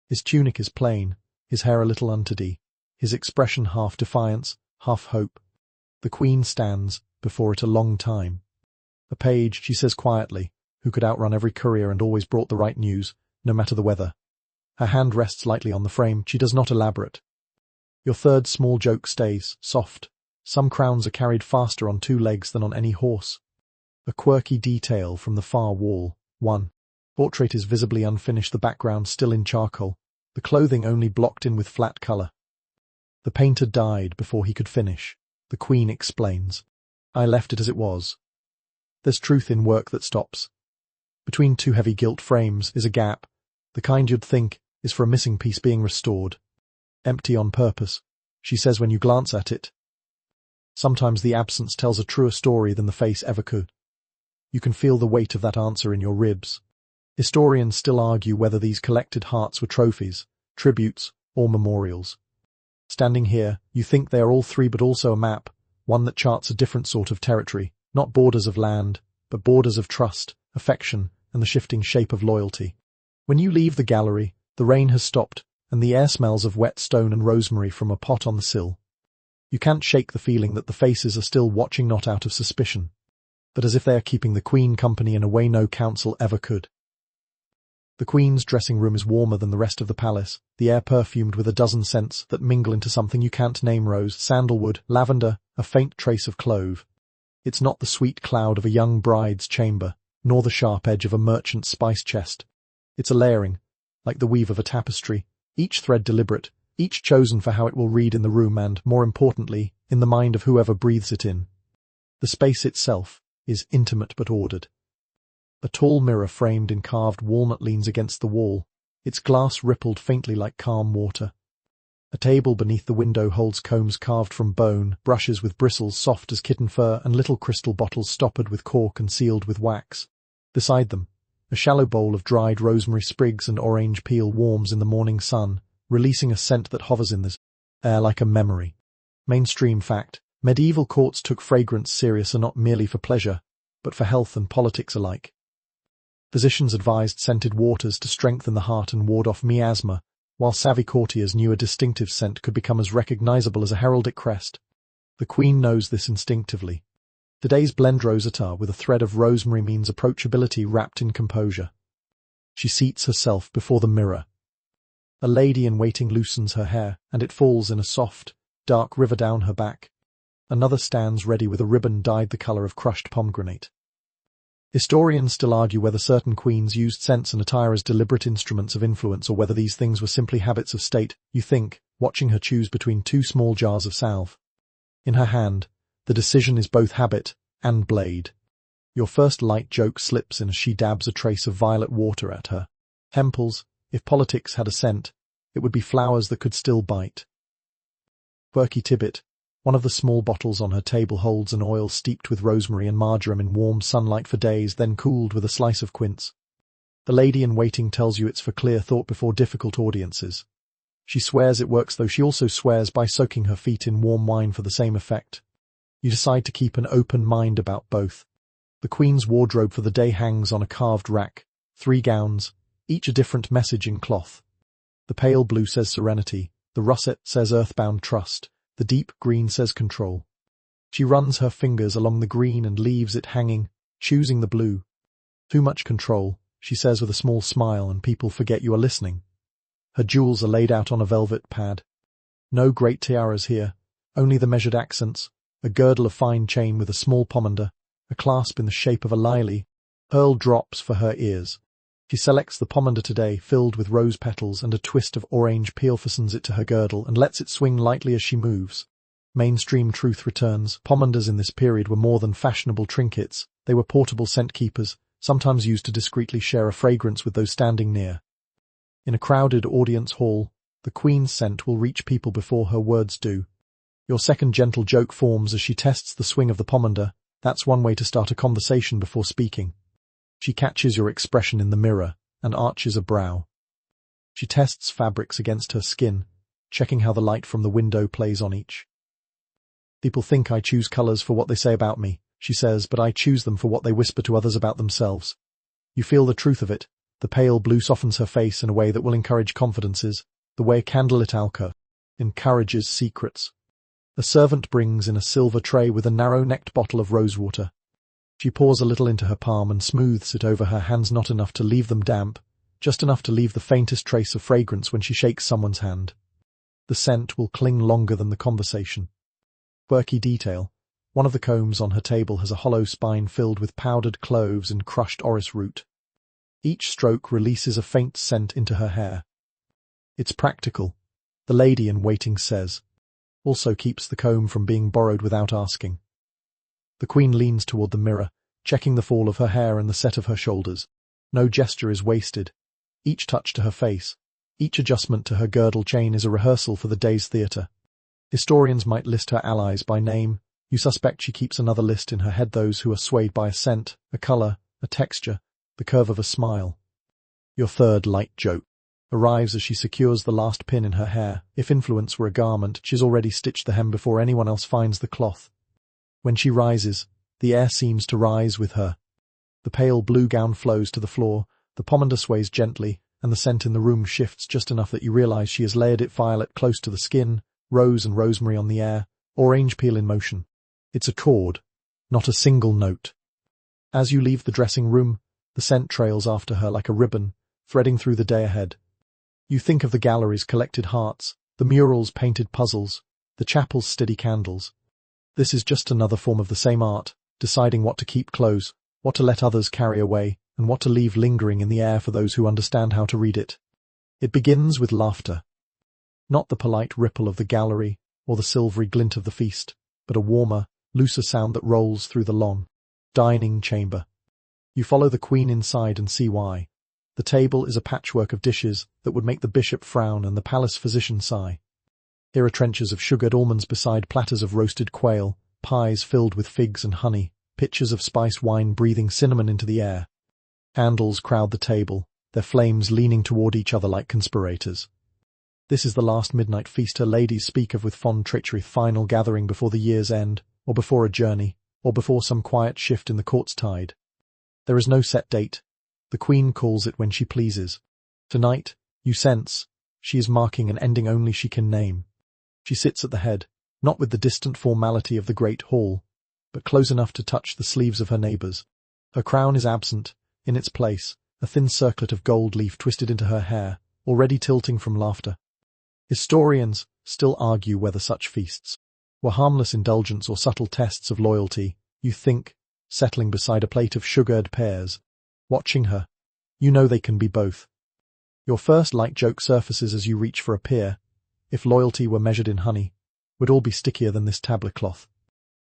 His tunic is plain, his hair a little untidy, his expression half defiance, half hope. The Queen stands before it a long time. A page, she says quietly, who could outrun every courier and always brought the right news, no matter the weather. Her hand rests lightly on the frame, she does not elaborate. Your third small joke stays soft. Some crowns are carried faster on 2 legs than on any horse. A quirky detail from the far wall. 1. Portrait is visibly unfinished, the background still in charcoal, the clothing only blocked in with flat colour. The painter died before he could finish, the Queen explains. I left it as it was. There's truth in work that stops. Between 2 heavy gilt frames is a gap, the kind you'd think is for a missing piece being restored. Empty on purpose, she says when you glance at it. Sometimes the absence tells a truer story than the face ever could. You can feel the weight of that answer in your ribs. Historians still argue whether these collected hearts were trophies, tributes, or memorials. Standing here, you think they are all 3 but also a map, one that charts a different sort of territory. Not borders of land, but borders of trust, affection, and the shifting shape of loyalty. When you leave the gallery, the rain has stopped, and the air smells of wet stone and rosemary from a pot on the sill. You can't shake the feeling that the faces are still watching, not out of suspicion, but as if they are keeping the Queen company in a way no council ever could. The Queen's dressing room is warmer than the rest of the palace, the air perfumed with a dozen scents that mingle into something you can't name: rose, sandalwood, lavender, a faint trace of clove. It's not the sweet cloud of a young bride's chamber, nor the sharp edge of a merchant's spice chest. It's a layering, like the weave of a tapestry, each thread deliberate, each chosen for how it will read in the room and, more importantly, in the mind of whoever breathes it in. The space itself is intimate but ordered. A tall mirror framed in carved walnut leans against the wall, its glass rippled faintly like calm water. A table beneath the window holds combs carved from bone, brushes with bristles soft as kitten fur, and little crystal bottles stoppered with cork and sealed with wax. Beside them, a shallow bowl of dried rosemary sprigs and orange peel warms in the morning sun, releasing a scent that hovers in the air like a memory. Mainstream fact: medieval courts took fragrance serious, and not merely for pleasure, but for health and politics alike. Physicians advised scented waters to strengthen the heart and ward off miasma, while savvy courtiers knew a distinctive scent could become as recognizable as a heraldic crest. The Queen knows this instinctively. Today's blend rosetta with a thread of rosemary means approachability wrapped in composure. She seats herself before the mirror. A lady in waiting loosens her hair, and it falls in a soft, dark river down her back. Another stands ready with a ribbon dyed the color of crushed pomegranate. Historians still argue whether certain queens used scents and attire as deliberate instruments of influence or whether these things were simply habits of state. You think, watching her choose between two small jars of salve. In her hand, the decision is both habit and blade. Your first light joke slips in as she dabs a trace of violet water at her temples. If politics had a scent, it would be flowers that could still bite. Quirky tidbit. One of the small bottles on her table holds an oil steeped with rosemary and marjoram in warm sunlight for days, then cooled with a slice of quince. The lady-in-waiting tells you it's for clear thought before difficult audiences. She swears it works, though she also swears by soaking her feet in warm wine for the same effect. You decide to keep an open mind about both. The Queen's wardrobe for the day hangs on a carved rack, 3 gowns, each a different message in cloth. The pale blue says serenity, the russet says earthbound trust, the deep green says control. She runs her fingers along the green and leaves it hanging, choosing the blue. Too much control, she says with a small smile, and people forget you are listening. Her jewels are laid out on a velvet pad. No great tiaras here, only the measured accents, a girdle of fine chain with a small pomander, a clasp in the shape of a lily, pearl drops for her ears. She selects the pomander today, filled with rose petals and a twist of orange peel, fastens it to her girdle and lets it swing lightly as she moves. Mainstream truth returns. Pomanders in this period were more than fashionable trinkets. They were portable scent keepers, sometimes used to discreetly share a fragrance with those standing near. In a crowded audience hall, the Queen's scent will reach people before her words do. Your second gentle joke forms as she tests the swing of the pomander. That's one way to start a conversation before speaking. She catches your expression in the mirror and arches a brow. She tests fabrics against her skin, checking how the light from the window plays on each. People think I choose colors for what they say about me, she says, but I choose them for what they whisper to others about themselves. You feel the truth of it. The pale blue softens her face in a way that will encourage confidences, the way a candlelit alcove encourages secrets. A servant brings in a silver tray with a narrow-necked bottle of rosewater. She pours a little into her palm and smooths it over her hands, not enough to leave them damp, just enough to leave the faintest trace of fragrance when she shakes someone's hand. The scent will cling longer than the conversation. Quirky detail. One of the combs on her table has a hollow spine filled with powdered cloves and crushed orris root. Each stroke releases a faint scent into her hair. It's practical, the lady-in-waiting says. Also keeps the comb from being borrowed without asking. The Queen leans toward the mirror, checking the fall of her hair and the set of her shoulders. No gesture is wasted. Each touch to her face, each adjustment to her girdle chain is a rehearsal for the day's theatre. Historians might list her allies by name. You suspect she keeps another list in her head, those who are swayed by a scent, a color, a texture, the curve of a smile. Your third light joke arrives as she secures the last pin in her hair. If influence were a garment, she's already stitched the hem before anyone else finds the cloth. When she rises, the air seems to rise with her. The pale blue gown flows to the floor, the pomander sways gently, and the scent in the room shifts just enough that you realize she has layered it: violet close to the skin, rose and rosemary on the air, orange peel in motion. It's a chord, not a single note. As you leave the dressing room, the scent trails after her like a ribbon, threading through the day ahead. You think of the gallery's collected hearts, the murals' painted puzzles, the chapel's steady candles. This is just another form of the same art, deciding what to keep close, what to let others carry away, and what to leave lingering in the air for those who understand how to read it. It begins with laughter. Not the polite ripple of the gallery, or the silvery glint of the feast, but a warmer, looser sound that rolls through the long, dining chamber. You follow the Queen inside and see why. The table is a patchwork of dishes that would make the bishop frown and the palace physician sigh. Here are trenchers of sugared almonds beside platters of roasted quail, pies filled with figs and honey, pitchers of spiced wine breathing cinnamon into the air. Candles crowd the table, their flames leaning toward each other like conspirators. This is the last midnight feast her ladies speak of with fond treachery, final gathering before the year's end, or before a journey, or before some quiet shift in the court's tide. There is no set date. The Queen calls it when she pleases. Tonight, you sense, she is marking an ending only she can name. She sits at the head, not with the distant formality of the great hall, but close enough to touch the sleeves of her neighbors. Her crown is absent. In its place, a thin circlet of gold leaf twisted into her hair, already tilting from laughter. Historians still argue whether such feasts were harmless indulgence or subtle tests of loyalty. You think, settling beside a plate of sugared pears. Watching her, you know they can be both. Your first light joke surfaces as you reach for a pear. If loyalty were measured in honey, would all be stickier than this tablecloth.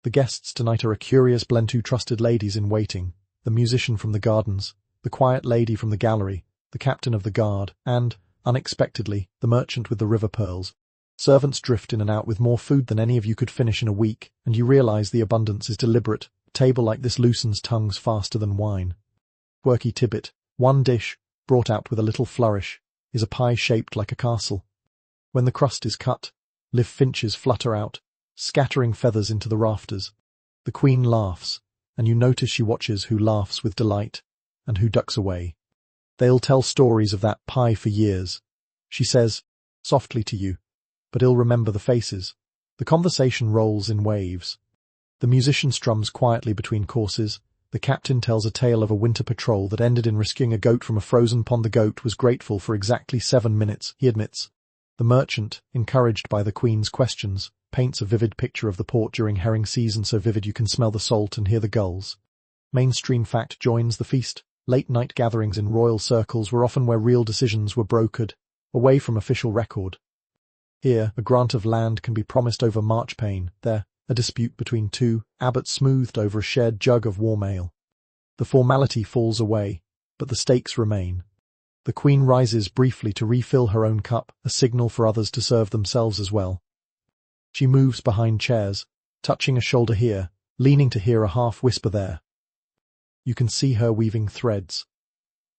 The guests tonight are a curious blend: two trusted ladies in waiting, the musician from the gardens, the quiet lady from the gallery, the captain of the guard, and, unexpectedly, the merchant with the river pearls. Servants drift in and out with more food than any of you could finish in a week, and you realize the abundance is deliberate. A table like this loosens tongues faster than wine. Quirky tidbit: one dish, brought out with a little flourish, is a pie shaped like a castle. When the crust is cut, live finches flutter out, scattering feathers into the rafters. The queen laughs, and you notice she watches who laughs with delight, and who ducks away. They'll tell stories of that pie for years. She says, softly to you, but he'll remember the faces. The conversation rolls in waves. The musician strums quietly between courses. The captain tells a tale of a winter patrol that ended in rescuing a goat from a frozen pond. The goat was grateful for exactly 7 minutes, he admits. The merchant, encouraged by the queen's questions, paints a vivid picture of the port during herring season, so vivid you can smell the salt and hear the gulls. Mainstream fact joins the feast. Late-night gatherings in royal circles were often where real decisions were brokered, away from official record. Here, a grant of land can be promised over marchpane. There, a dispute between two abbots smoothed over a shared jug of warm ale. The formality falls away, but the stakes remain. The queen rises briefly to refill her own cup, a signal for others to serve themselves as well. She moves behind chairs, touching a shoulder here, leaning to hear a half-whisper there. You can see her weaving threads.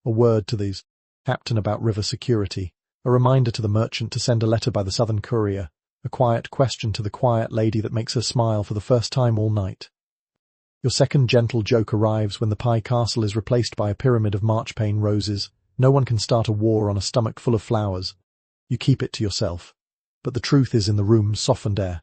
A word to these captain about river security, a reminder to the merchant to send a letter by the southern courier, a quiet question to the quiet lady that makes her smile for the first time all night. Your second gentle joke arrives when the pie castle is replaced by a pyramid of marchpane roses. No one can start a war on a stomach full of flowers. You keep it to yourself. But the truth is in the room's softened air.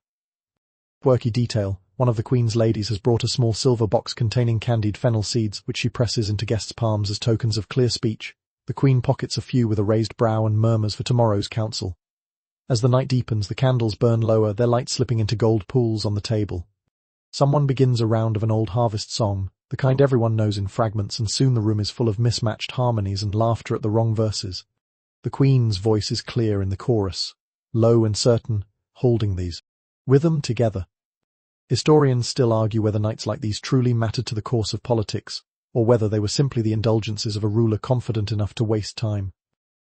Quirky detail: one of the queen's ladies has brought a small silver box containing candied fennel seeds, which she presses into guests' palms as tokens of clear speech. The queen pockets a few with a raised brow and murmurs for tomorrow's council. As the night deepens, the candles burn lower, their light slipping into gold pools on the table. Someone begins a round of an old harvest song, the kind everyone knows in fragments, and soon the room is full of mismatched harmonies and laughter at the wrong verses. The queen's voice is clear in the chorus, low and certain, holding these rhythm together. Historians still argue whether nights like these truly mattered to the course of politics, or whether they were simply the indulgences of a ruler confident enough to waste time.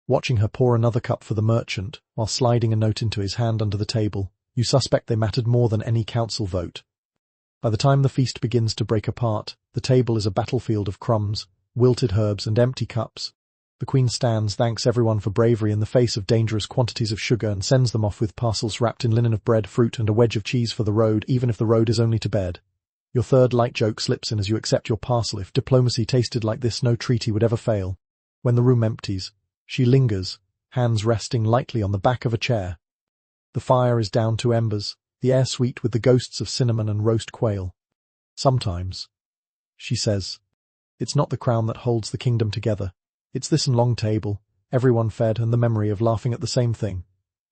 Watching her pour another cup for the merchant, while sliding a note into his hand under the table, you suspect they mattered more than any council vote. By the time the feast begins to break apart, the table is a battlefield of crumbs, wilted herbs, and empty cups. The queen stands, thanks everyone for bravery in the face of dangerous quantities of sugar, and sends them off with parcels wrapped in linen of bread, fruit, and a wedge of cheese for the road, even if the road is only to bed. Your third light joke slips in as you accept your parcel. If diplomacy tasted like this, no treaty would ever fail. When the room empties, she lingers, hands resting lightly on the back of a chair. The fire is down to embers, the air sweet with the ghosts of cinnamon and roast quail. Sometimes, she says, it's not the crown that holds the kingdom together. It's this and long table, everyone fed, and the memory of laughing at the same thing.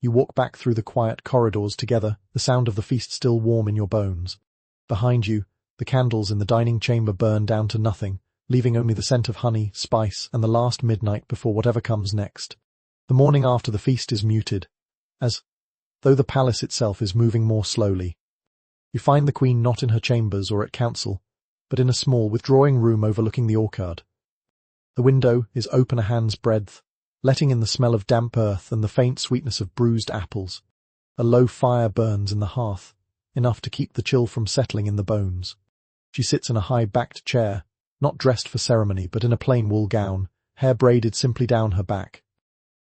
You walk back through the quiet corridors together, the sound of the feast still warm in your bones. Behind you, the candles in the dining chamber burn down to nothing, leaving only the scent of honey, spice, and the last midnight before whatever comes next. The morning after the feast is muted, as though the palace itself is moving more slowly. You find the queen not in her chambers or at council, but in a small withdrawing room overlooking the orchard. The window is open a hand's breadth, letting in the smell of damp earth and the faint sweetness of bruised apples. A low fire burns in the hearth, enough to keep the chill from settling in the bones. She sits in a high-backed chair, not dressed for ceremony but in a plain wool gown, hair braided simply down her back.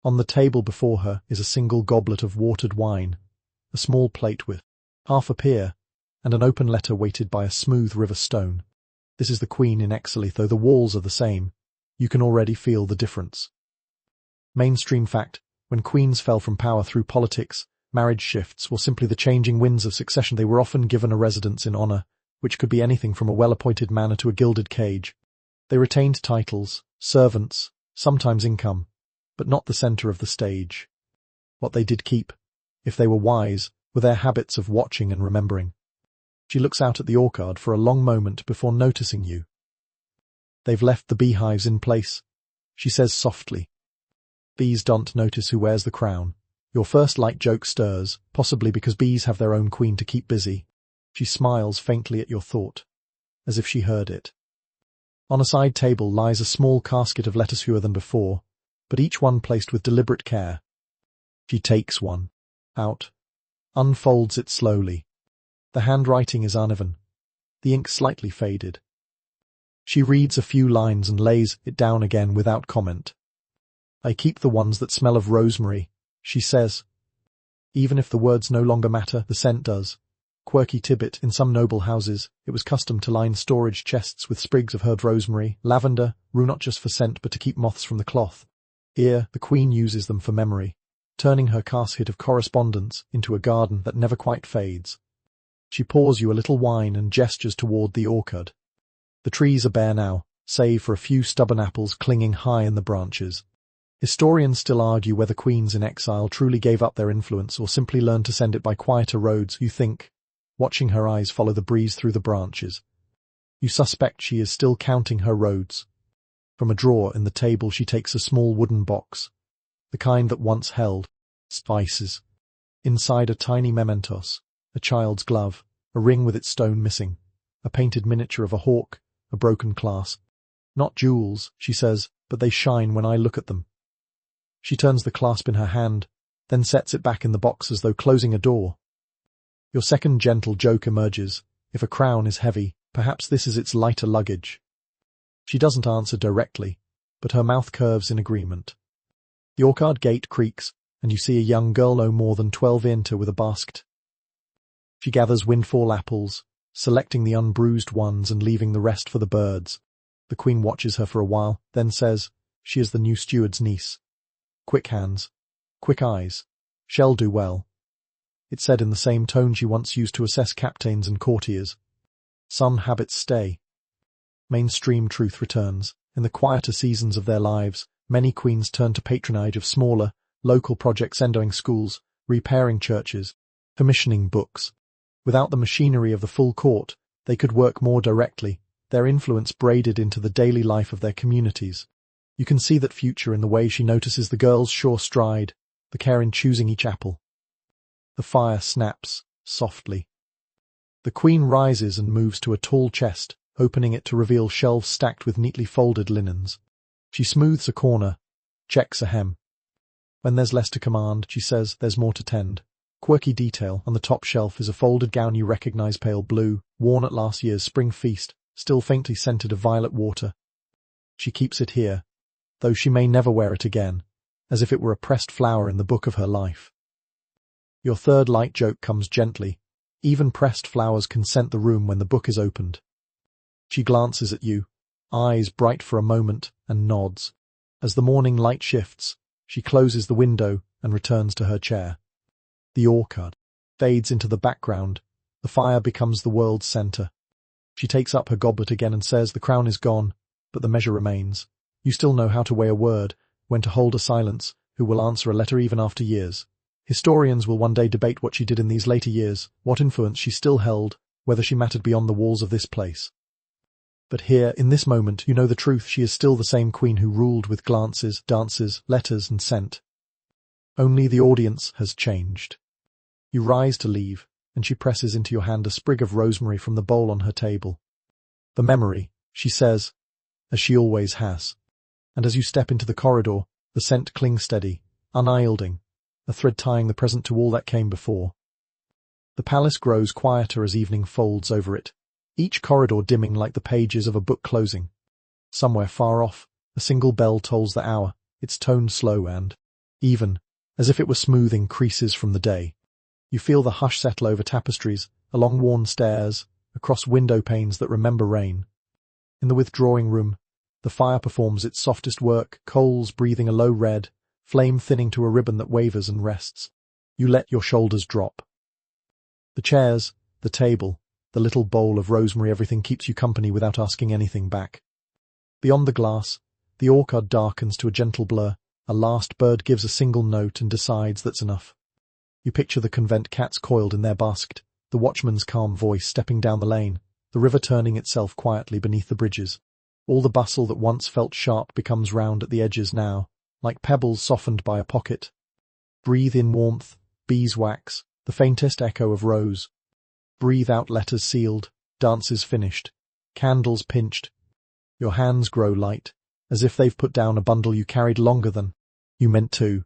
On the table before her is a single goblet of watered wine, a small plate with half a pear, and an open letter weighted by a smooth river stone. This is the queen in exile, though the walls are the same. You can already feel the difference. Mainstream fact: when queens fell from power through politics, marriage shifts, or simply the changing winds of succession, they were often given a residence in honor, which could be anything from a well-appointed manor to a gilded cage. They retained titles, servants, sometimes income, but not the center of the stage. What they did keep, if they were wise, were their habits of watching and remembering. She looks out at the orchard for a long moment before noticing you. They've left the beehives in place, she says softly. Bees don't notice who wears the crown. Your first light joke stirs, possibly because bees have their own queen to keep busy. She smiles faintly at your thought, as if she heard it. On a side table lies a small casket of letters, fewer than before, but each one placed with deliberate care. She takes one out, unfolds it slowly. The handwriting is uneven, the ink slightly faded. She reads a few lines and lays it down again without comment. I keep the ones that smell of rosemary, she says. Even if the words no longer matter, the scent does. Quirky tidbit, in some noble houses, it was custom to line storage chests with sprigs of herb rosemary, lavender, rue, not just for scent but to keep moths from the cloth. Here, the queen uses them for memory, turning her casket of correspondence into a garden that never quite fades. She pours you a little wine and gestures toward the orchard. The trees are bare now, save for a few stubborn apples clinging high in the branches. Historians still argue whether queens in exile truly gave up their influence or simply learned to send it by quieter roads, you think, watching her eyes follow the breeze through the branches. You suspect she is still counting her roads. From a drawer in the table she takes a small wooden box, the kind that once held spices. Inside are tiny mementos, a child's glove, a ring with its stone missing, a painted miniature of a hawk, a broken clasp. Not jewels, she says, but they shine when I look at them. She turns the clasp in her hand, then sets it back in the box as though closing a door. Your second gentle joke emerges. If a crown is heavy, perhaps this is its lighter luggage. She doesn't answer directly, but her mouth curves in agreement. The orchard gate creaks, and you see a young girl no more than 12 enter with a basket. She gathers windfall apples, selecting the unbruised ones and leaving the rest for the birds. The queen watches her for a while, then says, she is the new steward's niece. Quick hands, quick eyes. She'll do well. It's said in the same tone she once used to assess captains and courtiers. Some habits stay. Mainstream truth returns. In the quieter seasons of their lives, many queens turn to patronage of smaller, local projects, endowing schools, repairing churches, commissioning books. Without the machinery of the full court, they could work more directly, their influence braided into the daily life of their communities. You can see that future in the way she notices the girl's sure stride, the care in choosing each apple. The fire snaps, softly. The queen rises and moves to a tall chest, opening it to reveal shelves stacked with neatly folded linens. She smooths a corner, checks a hem. When there's less to command, she says, there's more to tend. Quirky detail, on the top shelf is a folded gown you recognize, pale blue, worn at last year's spring feast, still faintly scented of violet water. She keeps it here, though she may never wear it again, as if it were a pressed flower in the book of her life. Your third light joke comes gently. Even pressed flowers can scent the room when the book is opened. She glances at you, eyes bright for a moment, and nods. As the morning light shifts, she closes the window and returns to her chair. The orchard fades into the background. The fire becomes the world's center. She takes up her goblet again and says, the crown is gone, but the measure remains. You still know how to weigh a word, when to hold a silence, who will answer a letter even after years. Historians will one day debate what she did in these later years, what influence she still held, whether she mattered beyond the walls of this place. But here, in this moment, you know the truth. She is still the same queen who ruled with glances, dances, letters, and scent. Only the audience has changed. You rise to leave, and she presses into your hand a sprig of rosemary from the bowl on her table. The memory, she says, as she always has. And as you step into the corridor, the scent clings steady, unyielding, a thread tying the present to all that came before. The palace grows quieter as evening folds over it, each corridor dimming like the pages of a book closing. Somewhere far off, a single bell tolls the hour, its tone slow and even, as if it were smoothing creases from the day. You feel the hush settle over tapestries, along worn stairs, across window panes that remember rain. In the withdrawing room, the fire performs its softest work, coals breathing a low red, flame thinning to a ribbon that wavers and rests. You let your shoulders drop. The chairs, the table, the little bowl of rosemary, everything keeps you company without asking anything back. Beyond the glass, the orchard darkens to a gentle blur. A last bird gives a single note and decides that's enough. You picture the convent cats coiled in their basket, the the watchman's calm voice stepping down the lane, the river turning itself quietly beneath the bridges. All the bustle that once felt sharp becomes round at the edges now, like pebbles softened by a pocket. Breathe in warmth, beeswax, the faintest echo of rose. Breathe out letters sealed, dances finished, candles pinched. Your hands grow light, as if they've put down a bundle you carried longer than you meant to.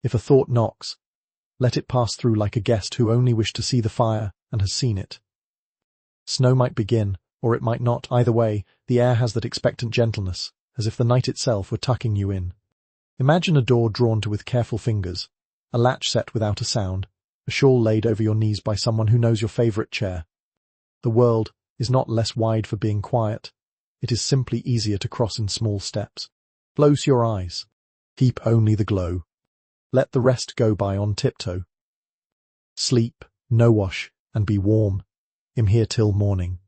If a thought knocks, let it pass through like a guest who only wished to see the fire and has seen it. Snow might begin, or it might not. Either way, the air has that expectant gentleness, as if the night itself were tucking you in. Imagine a door drawn to with careful fingers, a latch set without a sound, a shawl laid over your knees by someone who knows your favorite chair. The world is not less wide for being quiet. It is simply easier to cross in small steps. Close your eyes. Keep only the glow. Let the rest go by on tiptoe. Sleep, no wash, and be warm. I'm here till morning.